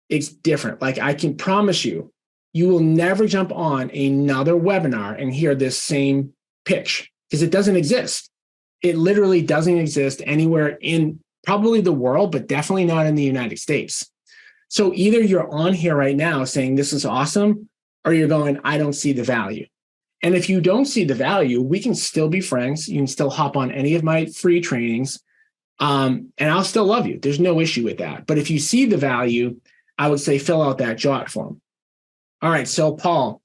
Speaker 1: It's different. Like, I can promise you, you will never jump on another webinar and hear this same pitch, because it doesn't exist. It literally doesn't exist anywhere in probably the world, but definitely not in the United States. So either you're on here right now saying this is awesome, or you're going, I don't see the value. And if you don't see the value, we can still be friends. You can still hop on any of my free trainings, and I'll still love you. There's no issue with that. But if you see the value, I would say fill out that jot form. All right, so Paul,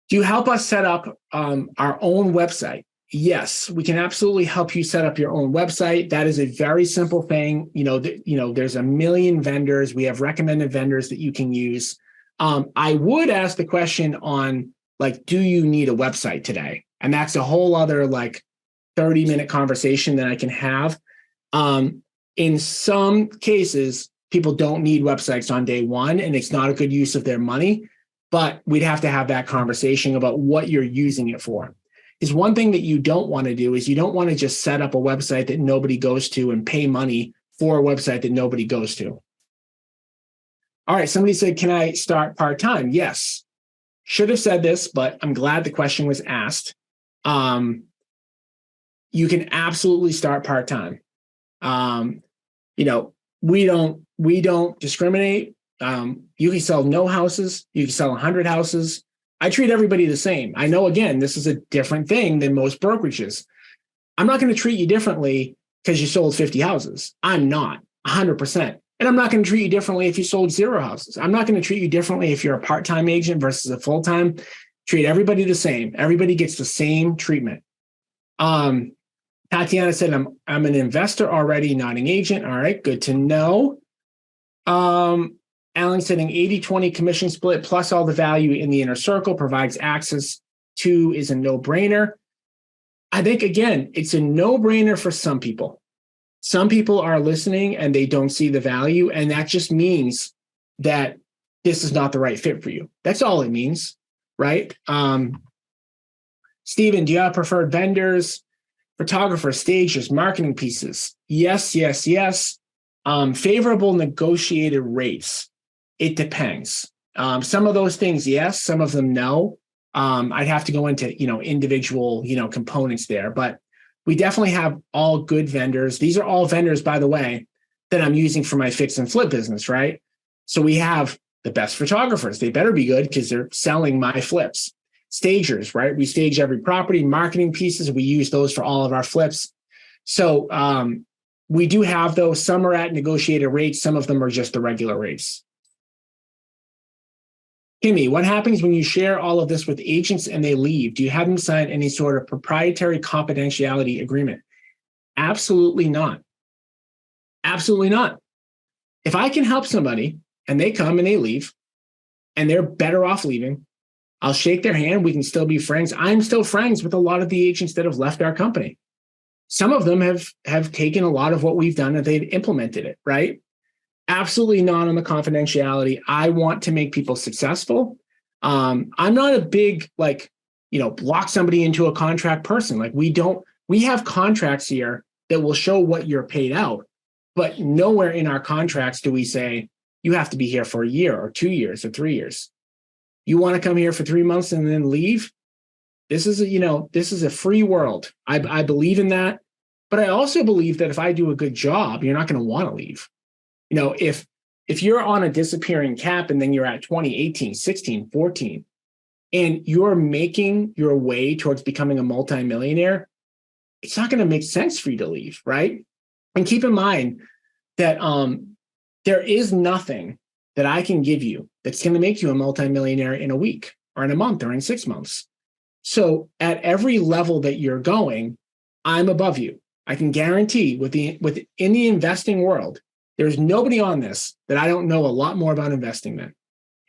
Speaker 1: do you help us set up our own website? Yes, we can absolutely help you set up your own website. That is a very simple thing. There's a million vendors. We have recommended vendors that you can use. I would ask the question on, like, do you need a website today? And that's a whole other 30-minute conversation that I can have. In some cases, people don't need websites on day one, and it's not a good use of their money, but we'd have to have that conversation about what you're using it for. Is one thing that you don't want to do is you don't want to just set up a website that nobody goes to and pay money for a website that nobody goes to. All right, somebody said, can I start part-time? Yes. Should have said this, but I'm glad the question was asked. You can absolutely start part-time. We don't discriminate. You can sell no houses. You can sell 100 houses. I treat everybody the same. I know, again, this is a different thing than most brokerages. I'm not going to treat you differently because you sold 50 houses. I'm not 100%. And I'm not going to treat you differently if you sold 0 houses. I'm not going to treat you differently if you're a part-time agent versus a full-time. Treat everybody the same. Everybody gets the same treatment. Tatiana said, I'm an investor already, not an agent. All right, good to know. Alan said an 80-20 commission split plus all the value in the inner circle provides access to is a no-brainer. I think, again, it's a no-brainer for some people. Some people are listening and they don't see the value, and that just means that this is not the right fit for you. That's all it means, right? Stephen, do you have preferred vendors, photographers, stagers, marketing pieces? Yes, yes, yes. Favorable negotiated rates. It depends. Some of those things, yes. Some of them, no. I'd have to go into, individual, components there, but we definitely have all good vendors. These are all vendors, by the way, that I'm using for my fix and flip business, right? So we have the best photographers. They better be good because they're selling my flips. Stagers, right? We stage every property. Marketing pieces, we use those for all of our flips. So we do have those. Some are at negotiated rates. Some of them are just the regular rates. Kimmy, what happens when you share all of this with agents and they leave? Do you have them sign any sort of proprietary confidentiality agreement? Absolutely not. Absolutely not. If I can help somebody and they come and they leave and they're better off leaving, I'll shake their hand. We can still be friends. I'm still friends with a lot of the agents that have left our company. Some of them have taken a lot of what we've done and they've implemented it, right? Absolutely not on the confidentiality. I want to make people successful. I'm not a big, block somebody into a contract person. We have contracts here that will show what you're paid out, but nowhere in our contracts do we say, you have to be here for a year or 2 years or 3 years. You want to come here for 3 months and then leave? This is a free world. I believe in that. But I also believe that if I do a good job, you're not going to want to leave. If you're on a disappearing cap and then you're at 20, 18, 16, 14, and you're making your way towards becoming a multimillionaire, it's not going to make sense for you to leave, right? And keep in mind that there is nothing that I can give you that's going to make you a multimillionaire in a week or in a month or in 6 months. So at every level that you're going, I'm above you. I can guarantee in the investing world, there's nobody on this that I don't know a lot more about investing than.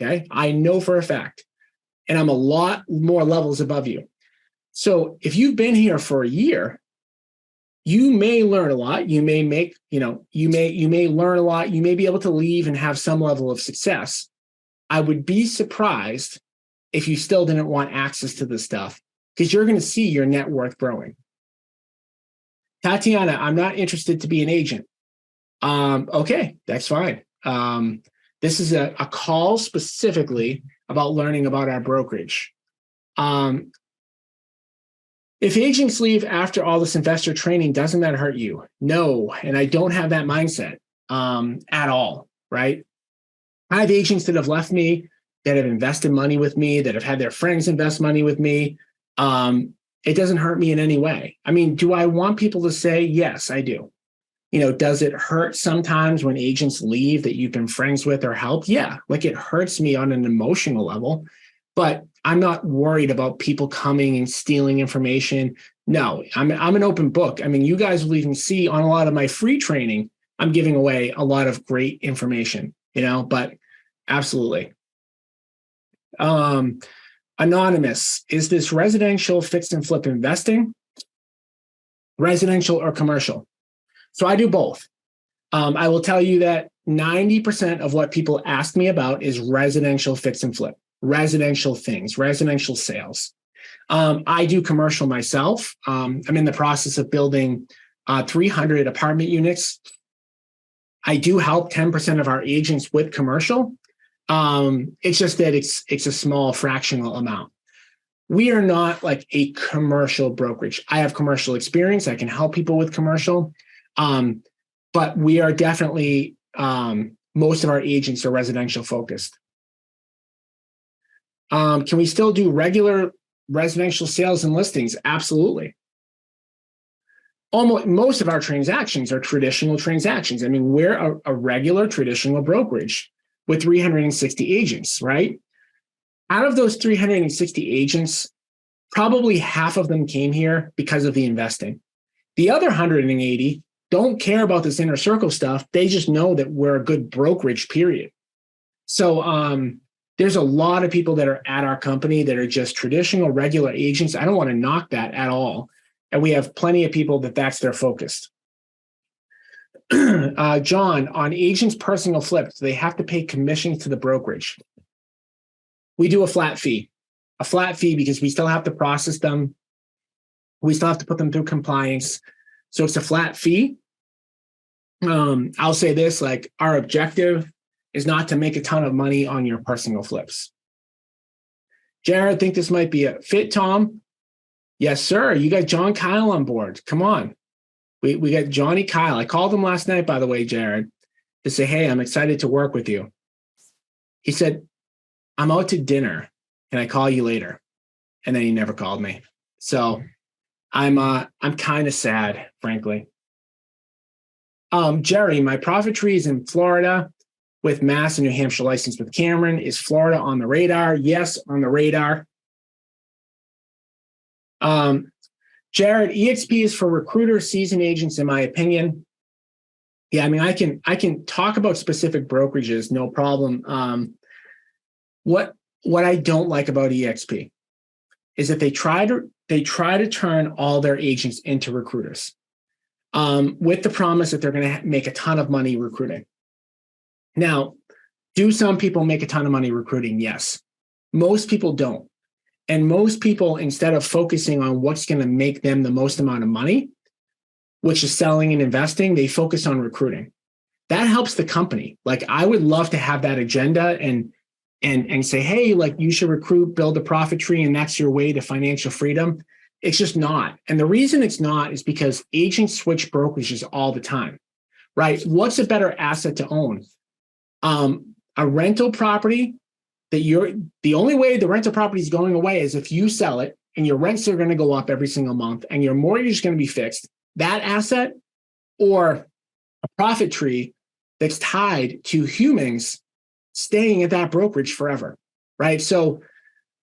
Speaker 1: Okay, I know for a fact, and I'm a lot more levels above you. So if you've been here for a year, you may learn a lot. You may learn a lot. You may be able to leave and have some level of success. I would be surprised if you still didn't want access to this stuff, because you're going to see your net worth growing. Tatiana, I'm not interested to be an agent. Okay, that's fine. This is a call specifically about learning about our brokerage. If agents leave after all this investor training, doesn't that hurt you? No, and I don't have that mindset at all, right? I have agents that have left me, that have invested money with me, that have had their friends invest money with me. It doesn't hurt me in any way. I mean, do I want people to say, yes, I do? Does it hurt sometimes when agents leave that you've been friends with or helped? Yeah, like it hurts me on an emotional level, but I'm not worried about people coming and stealing information. No, I'm an open book. I mean, you guys will even see on a lot of my free training, I'm giving away a lot of great information, but absolutely. Anonymous, is this residential fix and flip investing, residential or commercial? So I do both. I will tell you that 90% of what people ask me about is residential fix and flip, residential things, residential sales. I do commercial myself. I'm in the process of building 300 apartment units. I do help 10% of our agents with commercial. It's just that it's a small fractional amount. We are not like a commercial brokerage. I have commercial experience. I can help people with commercial. But we are definitely, most of our agents are residential focused. Can we still do regular residential sales and listings? Absolutely. Most of our transactions are traditional transactions. I mean, we're a regular traditional brokerage with 360 agents, right? Out of those 360 agents, probably half of them came here because of the investing. The other 180 don't care about this inner circle stuff. They just know that we're a good brokerage, period. So there's a lot of people that are at our company that are just traditional, regular agents. I don't want to knock that at all. And we have plenty of people that's their focus. John, on agents' personal flips, they have to pay commissions to the brokerage. We do a flat fee because we still have to process them. We still have to put them through compliance. So it's a flat fee. I'll say this, like our objective is not to make a ton of money on your personal flips. Jared, I think this might be a fit, Tom. Yes, sir. You got John Kyle on board. Come on. We got Johnny Kyle. I called him last night, by the way, Jared, to say, hey, I'm excited to work with you. He said, I'm out to dinner. Can I call you later? And then he never called me. So I'm kind of sad, frankly. Jerry, my profit tree is in Florida with Mass and New Hampshire license with Cameron. Is Florida on the radar? Yes, on the radar. Jared, EXP is for recruiters, seasoned agents, in my opinion. Yeah, I mean, I can talk about specific brokerages, no problem. What I don't like about EXP is that they try to turn all their agents into recruiters, with the promise that they're going to make a ton of money recruiting. Now, do some people make a ton of money recruiting? Yes. Most people don't. And most people, instead of focusing on what's going to make them the most amount of money, which is selling and investing, they focus on recruiting. that helps the company. Like, I would love to have that agenda and say, hey, like, you should recruit, build a profit tree, and that's your way to financial freedom. It's just not. And the reason it's not is because agents switch brokerages all the time, right? What's a better asset to own? A rental property the only way the rental property is going away is if you sell it and your rents are going to go up every single month and your mortgage is going to be fixed. That asset, or a profit tree that's tied to humans staying at that brokerage forever, right? So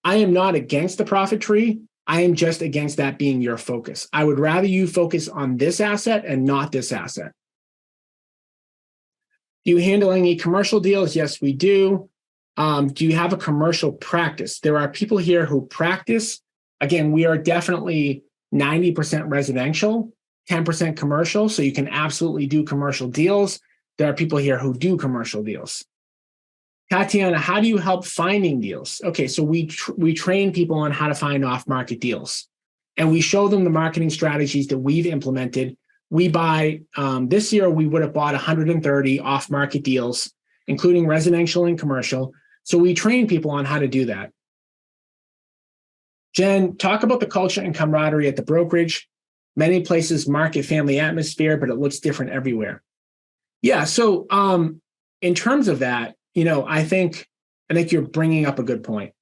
Speaker 1: I am not against the profit tree. I am just against that being your focus. I would rather you focus on this asset and not this asset. Do you handle any commercial deals? Yes, we do. Do you have a commercial practice? There are people here who practice. Again, we are definitely 90% residential, 10% commercial. So you can absolutely do commercial deals. There are people here who do commercial deals. Tatiana, how do you help finding deals? Okay, so we train people on how to find off-market deals. And we show them the marketing strategies that we've implemented. We buy, this year, we would have bought 130 off-market deals, including residential and commercial. So we train people on how to do that. Jen, talk about the culture and camaraderie at the brokerage. Many places market family atmosphere, but it looks different everywhere. Yeah, so in terms of that, I think you're bringing up a good point.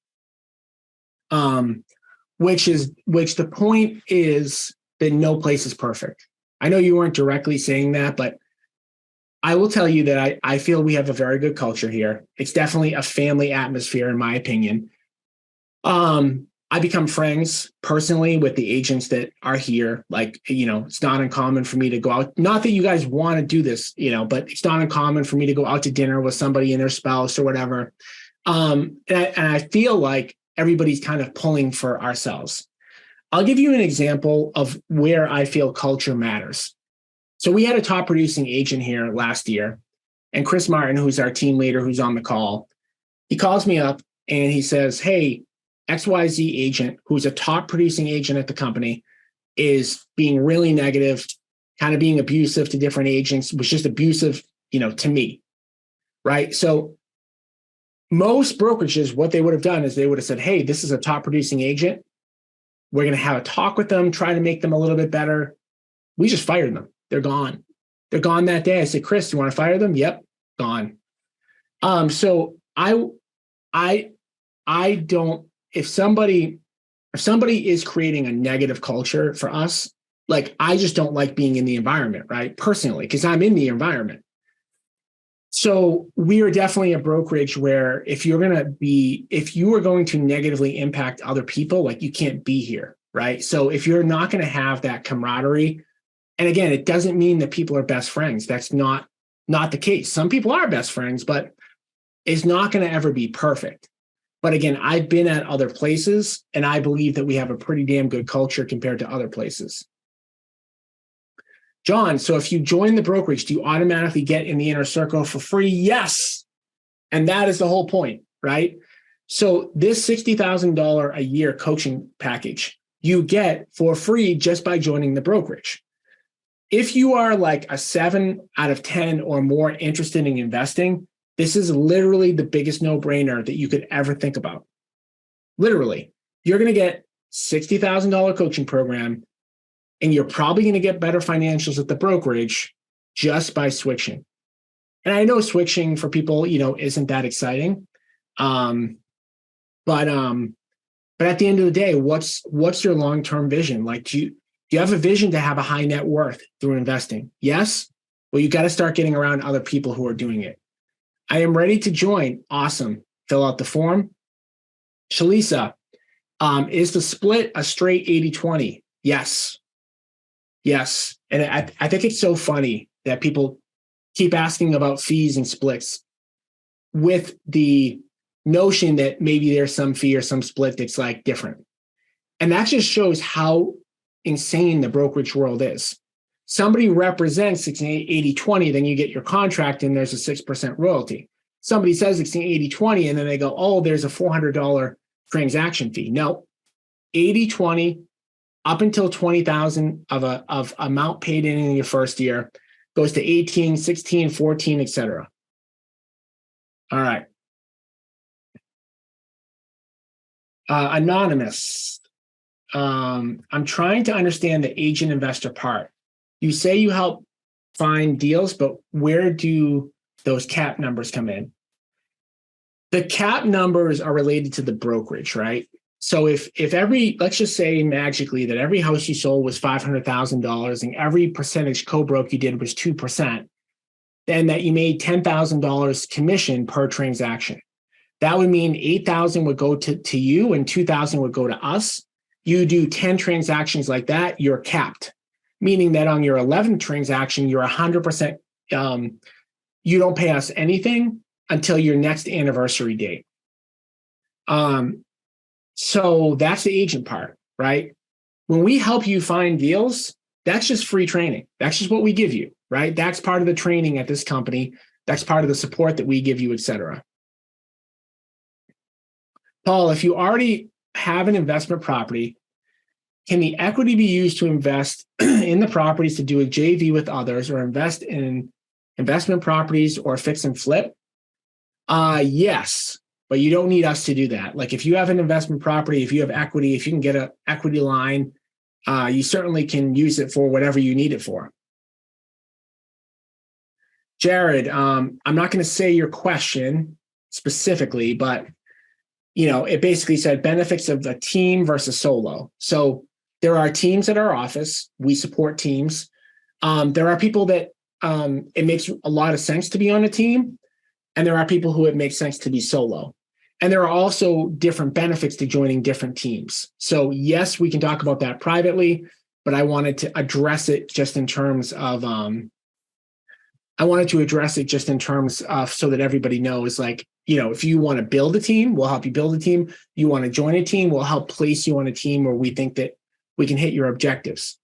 Speaker 1: Which the point is that no place is perfect. I know you weren't directly saying that, but I will tell you that I feel we have a very good culture here. It's definitely a family atmosphere, in my opinion. I become friends personally with the agents that are here. Like, it's not uncommon for me to go out. Not that you guys want to do this, but it's not uncommon for me to go out to dinner with somebody and their spouse or whatever. And I feel like everybody's kind of pulling for ourselves. I'll give you an example of where I feel culture matters. So we had a top producing agent here last year, and Chris Martin, who's our team leader, who's on the call, he calls me up and he says, hey, XYZ agent, who's a top producing agent at the company, is being really negative, kind of being abusive to different agents, was just abusive, to me, right? So most brokerages, what they would have done is they would have said, hey, this is a top producing agent. We're going to have a talk with them, try to make them a little bit better. We just fired them. They're gone. They're gone that day. I said, Chris, you want to fire them? Yep, gone. So I don't, if somebody is creating a negative culture for us, like, I just don't like being in the environment, right? Personally, because I'm in the environment. So we are definitely a brokerage where if you are going to negatively impact other people, like, you can't be here, right? So if you're not going to have that camaraderie, and again, it doesn't mean that people are best friends. That's not the case. Some people are best friends, but it's not going to ever be perfect. But again, I've been at other places, and I believe that we have a pretty damn good culture compared to other places. John, so if you join the brokerage, do you automatically get in the inner circle for free? Yes. And that is the whole point, right? So this $60,000 a year coaching package you get for free just by joining the brokerage. If you are like a 7 out of 10 or more interested in investing, this is literally the biggest no-brainer that you could ever think about. Literally, you're going to get $60,000 coaching program, and you're probably going to get better financials at the brokerage just by switching. And I know switching for people, isn't that exciting. But at the end of the day, what's your long-term vision? Like, do you have a vision to have a high net worth through investing? Yes. Well, you got to start getting around other people who are doing it. I am ready to join. Awesome. Fill out the form. Shalisa, is the split a straight 80-20? Yes. Yes. And I think it's so funny that people keep asking about fees and splits with the notion that maybe there's some fee or some split that's like different. And that just shows how insane the brokerage world is. Somebody represents 80-20, then you get your contract and there's a 6% royalty. Somebody says it's 80-20 and then they go, oh, there's a $400 transaction fee. No, 80-20 up until $20,000 of amount paid in your first year. goes to 18, 16, 14, etc. All right. Anonymous. I'm trying to understand the agent investor part. You say you help find deals, but where do those cap numbers come in? The cap numbers are related to the brokerage, right? So if let's just say magically that every house you sold was $500,000 and every percentage co-broke you did was 2%, then that you made $10,000 commission per transaction. That would mean 8,000 would go to you and 2,000 would go to us. You do 10 transactions like that, you're capped, meaning that on your 11th transaction, you're 100%, you don't pay us anything until your next anniversary date. So that's the agent part, right? When we help you find deals, that's just free training. That's just what we give you, right? That's part of the training at this company. That's part of the support that we give you, et cetera. Paul, if you already have an investment property, can the equity be used to invest in the properties to do a JV with others or invest in investment properties or fix and flip? Yes, but you don't need us to do that. Like if you have an investment property, if you have equity, if you can get an equity line, you certainly can use it for whatever you need it for. Jared, I'm not going to say your question specifically, but it basically said benefits of the team versus solo. So there are teams at our office. We support teams. There are people that it makes a lot of sense to be on a team, and there are people who it makes sense to be solo. And there are also different benefits to joining different teams. So yes, we can talk about that privately, but I wanted to address it just in terms of so that everybody knows, like, if you want to build a team, we'll help you build a team. You want to join a team, we'll help place you on a team where we think that we can hit your objectives.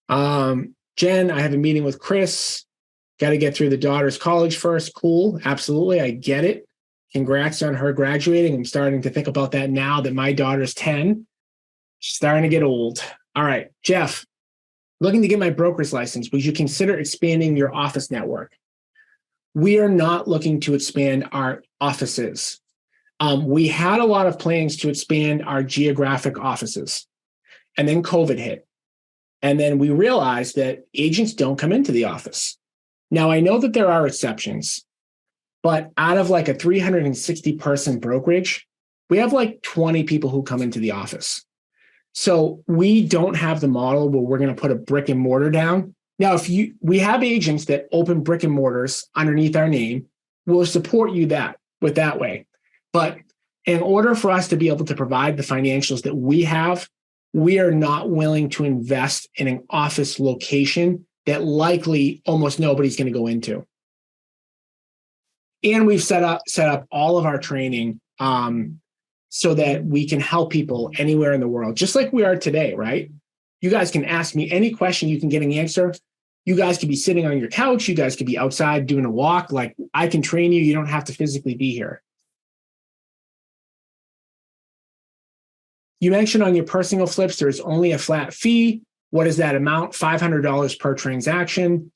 Speaker 1: Jen, I have a meeting with Chris. Got to get through the daughter's college first. Cool. Absolutely. I get it. Congrats on her graduating. I'm starting to think about that now that my daughter's 10. She's starting to get old. All right, Jeff, looking to get my broker's license. Would you consider expanding your office network? We are not looking to expand our offices. We had a lot of plans to expand our geographic offices, and then COVID hit. And then we realized that agents don't come into the office. Now, I know that there are exceptions, but out of like a 360 person brokerage, we have like 20 people who come into the office. So we don't have the model where we're going to put a brick and mortar down. Now, we have agents that open brick and mortars underneath our name, we'll support you that way. But in order for us to be able to provide the financials that we have, we are not willing to invest in an office location that likely almost nobody's going to go into. And we've set up all of our training so that we can help people anywhere in the world, just like we are today, right? You guys can ask me any question, you can get an answer. You guys could be sitting on your couch. You guys could be outside doing a walk. Like, I can train you. You don't have to physically be here. You mentioned on your personal flips, there's only a flat fee. What is that amount? $500 per transaction.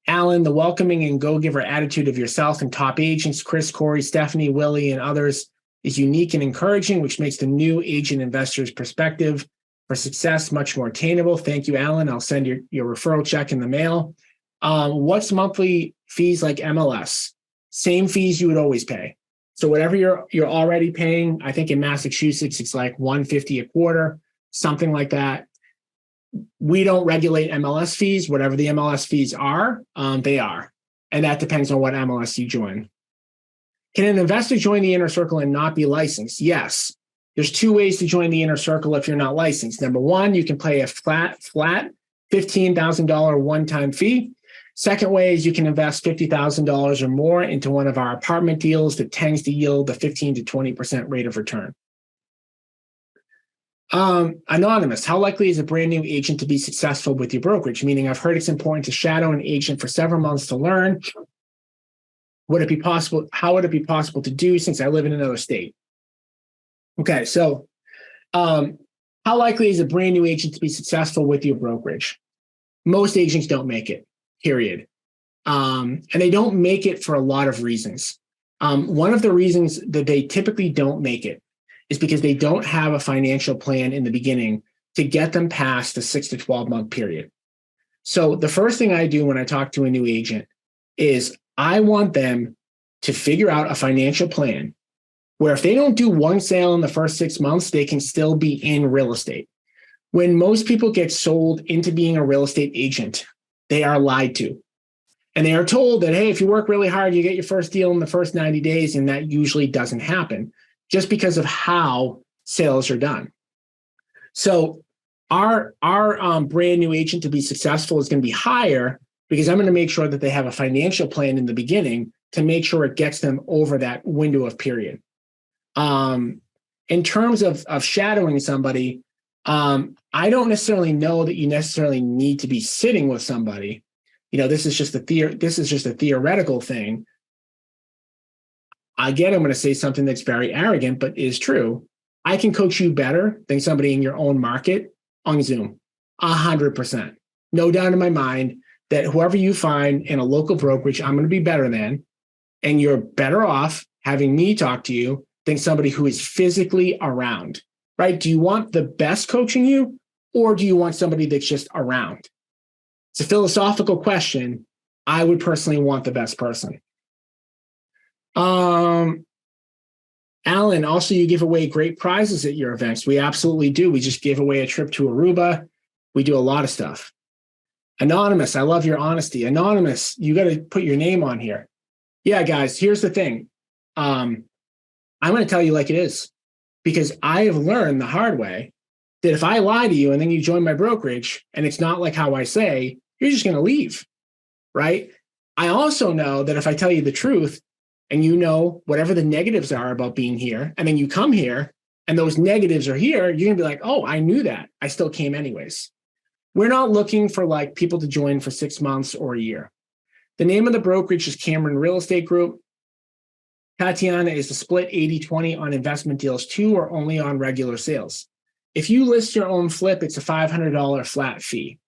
Speaker 1: Alan, the welcoming and go-giver attitude of yourself and top agents, Chris, Corey, Stephanie, Willie, and others, is unique and encouraging, which makes the new agent investor's perspective for success much more attainable. Thank you, Alan. I'll send your referral check in the mail. What's monthly fees like MLS? Same fees you would always pay. So whatever you're already paying, I think in Massachusetts, it's like $150 a quarter, something like that. We don't regulate MLS fees. Whatever the MLS fees are, they are. And that depends on what MLS you join. Can an investor join the inner circle and not be licensed? Yes. There's two ways to join the inner circle if you're not licensed. Number one, you can pay a flat $15,000 one-time fee. Second way is you can invest $50,000 or more into one of our apartment deals that tends to yield a 15 to 20% rate of return. Anonymous, how likely is a brand new agent to be successful with your brokerage? Meaning, I've heard it's important to shadow an agent for several months to learn. Would it be possible? How would it be possible to do since I live in another state? Okay, so how likely is a brand new agent to be successful with your brokerage? Most agents don't make it. period. And they don't make it for a lot of reasons. One of the reasons that they typically don't make it is because they don't have a financial plan in the beginning to get them past the 6 to 12 month period. So the first thing I do when I talk to a new agent is I want them to figure out a financial plan where if they don't do one sale in the first 6 months, they can still be in real estate. When most people get sold into being a real estate agent, they are lied to. And they are told that, hey, if you work really hard, you get your first deal in the first 90 days, and that usually doesn't happen just because of how sales are done. So our brand new agent to be successful is going to be higher because I'm going to make sure that they have a financial plan in the beginning to make sure it gets them over that window of period. In terms of shadowing somebody, I don't necessarily know that you necessarily need to be sitting with somebody. This is just a theoretical thing. Again, I'm going to say something that's very arrogant, but is true. I can coach you better than somebody in your own market on Zoom, 100%. No doubt in my mind that whoever you find in a local brokerage, I'm going to be better than, and you're better off having me talk to you than somebody who is physically around, right? Do you want the best coaching you, or do you want somebody that's just around? It's a philosophical question. I would personally want the best person. Alan, also you give away great prizes at your events. We absolutely do. We just gave away a trip to Aruba. We do a lot of stuff. Anonymous, I love your honesty. Anonymous, you got to put your name on here. Yeah, guys, here's the thing. I'm going to tell you like it is, because I have learned the hard way that if I lie to you and then you join my brokerage and it's not like how I say, you're just going to leave, right? I also know that if I tell you the truth and you know whatever the negatives are about being here, and then you come here and those negatives are here, you're going to be like, oh, I knew that. I still came anyways. We're not looking for like people to join for 6 months or a year. The name of the brokerage is Cameron Real Estate Group. Tatiana is a split 80-20 on investment deals too, or only on regular sales. If you list your own flip, it's a $500 flat fee,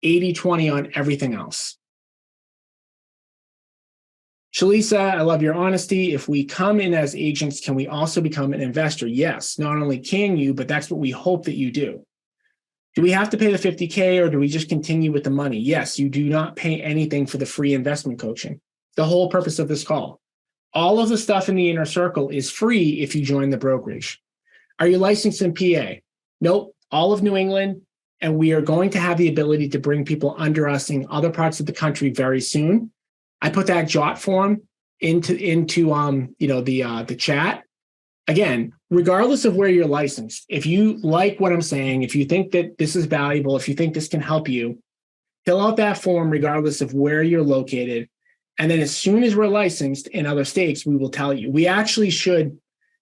Speaker 1: 80-20 on everything else. Shalisa, I love your honesty. If we come in as agents, can we also become an investor? Yes, not only can you, but that's what we hope that you do. Do we have to pay the $50K, or do we just continue with the money? Yes, you do not pay anything for the free investment coaching. The whole purpose of this call. All of the stuff in the inner circle is free if you join the brokerage. Are you licensed in PA? Nope, all of New England, and we are going to have the ability to bring people under us in other parts of the country very soon. I put that jot form into the chat. Again, regardless of where you're licensed, if you like what I'm saying, if you think that this is valuable, if you think this can help you, fill out that form regardless of where you're located. And then as soon as we're licensed in other states, we will tell you. We actually should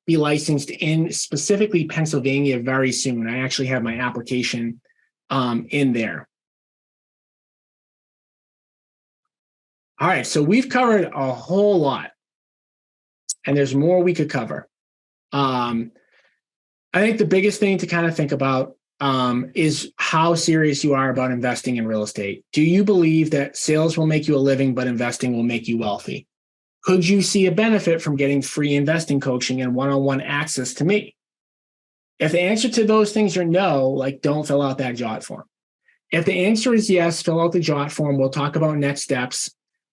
Speaker 1: be licensed in specifically Pennsylvania very soon. I actually have my application in there. All right, so we've covered a whole lot, and there's more we could cover. I think the biggest thing to kind of think about is how serious you are about investing in real estate. Do you believe that sales will make you a living, but investing will make you wealthy? Could you see a benefit from getting free investing coaching and one-on-one access to me? If the answer to those things are no, like don't fill out that jot form. If the answer is yes, fill out the jot form. We'll talk about next steps.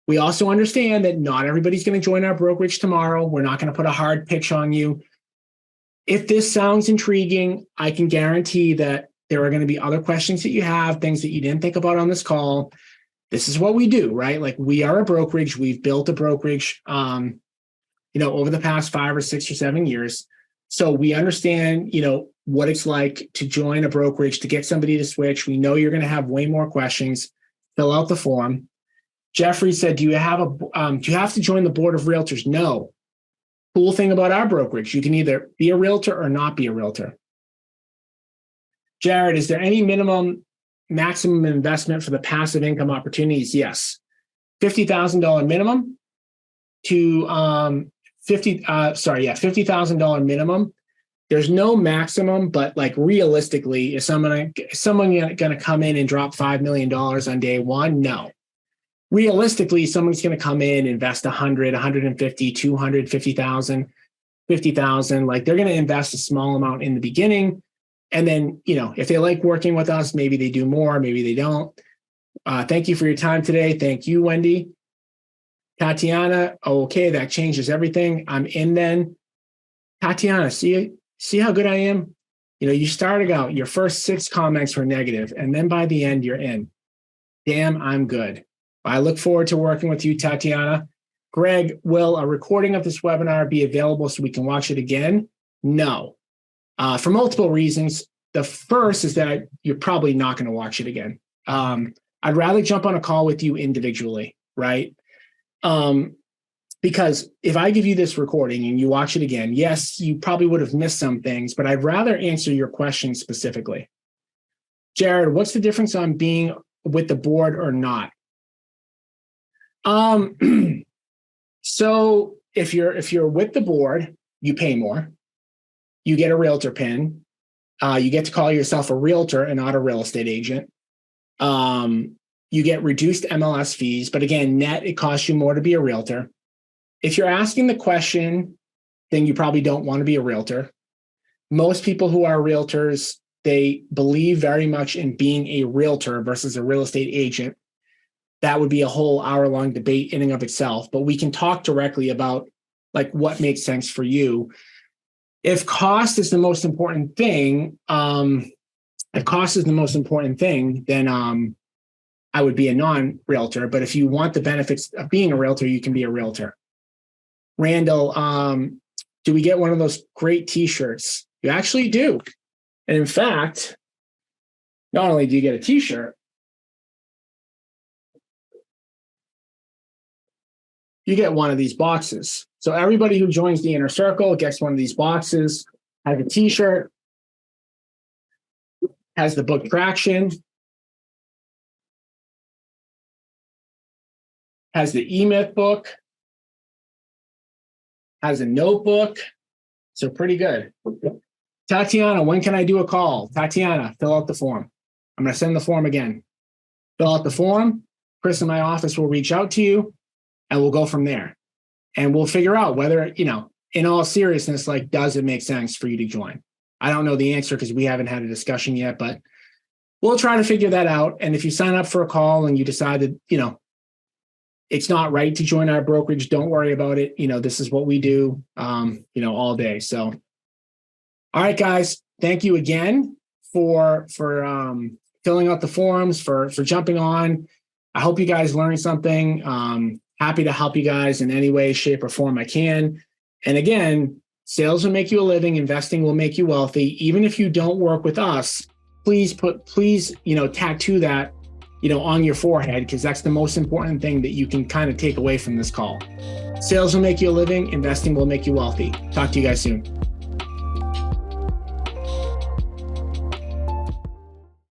Speaker 1: We also understand that not everybody's going to join our brokerage tomorrow. We're not going to put a hard pitch on you. If this sounds intriguing, I can guarantee that there are going to be other questions that you have, things that you didn't think about on this call. This is what we do, right? Like we are a brokerage. We've built a brokerage, over the past 5 or 6 or 7 years. So we understand, what it's like to join a brokerage, to get somebody to switch. We know you're going to have way more questions. Fill out the form. Jeffrey said, do you have to join the board of realtors? No. Cool thing about our brokerage, you can either be a realtor or not be a realtor. Jared, is there any maximum investment for the passive income opportunities? Yes. $50,000 minimum to $50,000 minimum. There's no maximum, but like realistically, is someone going to come in and drop $5 million on day one? No. realistically, someone's going to come in, invest 100, 150, 200, 50,000, 50,000. Like they're going to invest a small amount in the beginning. And then, if they like working with us, maybe they do more, maybe they don't. Thank you for your time today. Thank you, Wendy. Tatiana, okay, that changes everything. I'm in then. Tatiana, see how good I am? You started out, your first 6 comments were negative, and then by the end, you're in. Damn, I'm good. I look forward to working with you, Tatiana. Greg, will a recording of this webinar be available so we can watch it again? No, for multiple reasons. The first is that you're probably not going to watch it again. I'd rather jump on a call with you individually, right? Because if I give you this recording and you watch it again, yes, you probably would have missed some things, but I'd rather answer your question specifically. Jared, what's the difference on being with the board or not? So if you're with the board, you pay more. You get a realtor pin. You get to call yourself a realtor and not a real estate agent. You get reduced MLS fees, but again, net, it costs you more to be a realtor. If you're asking the question, then you probably don't want to be a realtor. Most people who are realtors, they believe very much in being a realtor versus a real estate agent. That would be a whole hour-long debate in and of itself, but we can talk directly about like what makes sense for you. If cost is the most important thing, then I would be a non-realtor. But if you want the benefits of being a realtor, you can be a realtor. Randall, do we get one of those great t-shirts? You actually do. And in fact, not only do you get a t-shirt, you get one of these boxes. So everybody who joins the inner circle gets one of these boxes, has a t-shirt, has the book Traction, has the E-Myth book, has a notebook. So pretty good. Tatiana, when can I do a call? Tatiana, fill out the form. I'm going to send the form again. Fill out the form. Chris in my office will reach out to you and we'll go from there. And we'll figure out whether, in all seriousness, like, does it make sense for you to join? I don't know the answer because we haven't had a discussion yet, but we'll try to figure that out. And if you sign up for a call and you decide that, it's not right to join our brokerage, don't worry about it. This is what we do, all day. So, all right, guys, thank you again for filling out the forms, for jumping on. I hope you guys learned something. Happy to help you guys in any way, shape, or form I can. And again, sales will make you a living. Investing will make you wealthy. Even if you don't work with us, please tattoo that, on your forehead, because that's the most important thing that you can kind of take away from this call. Sales will make you a living. Investing will make you wealthy. Talk to you guys soon.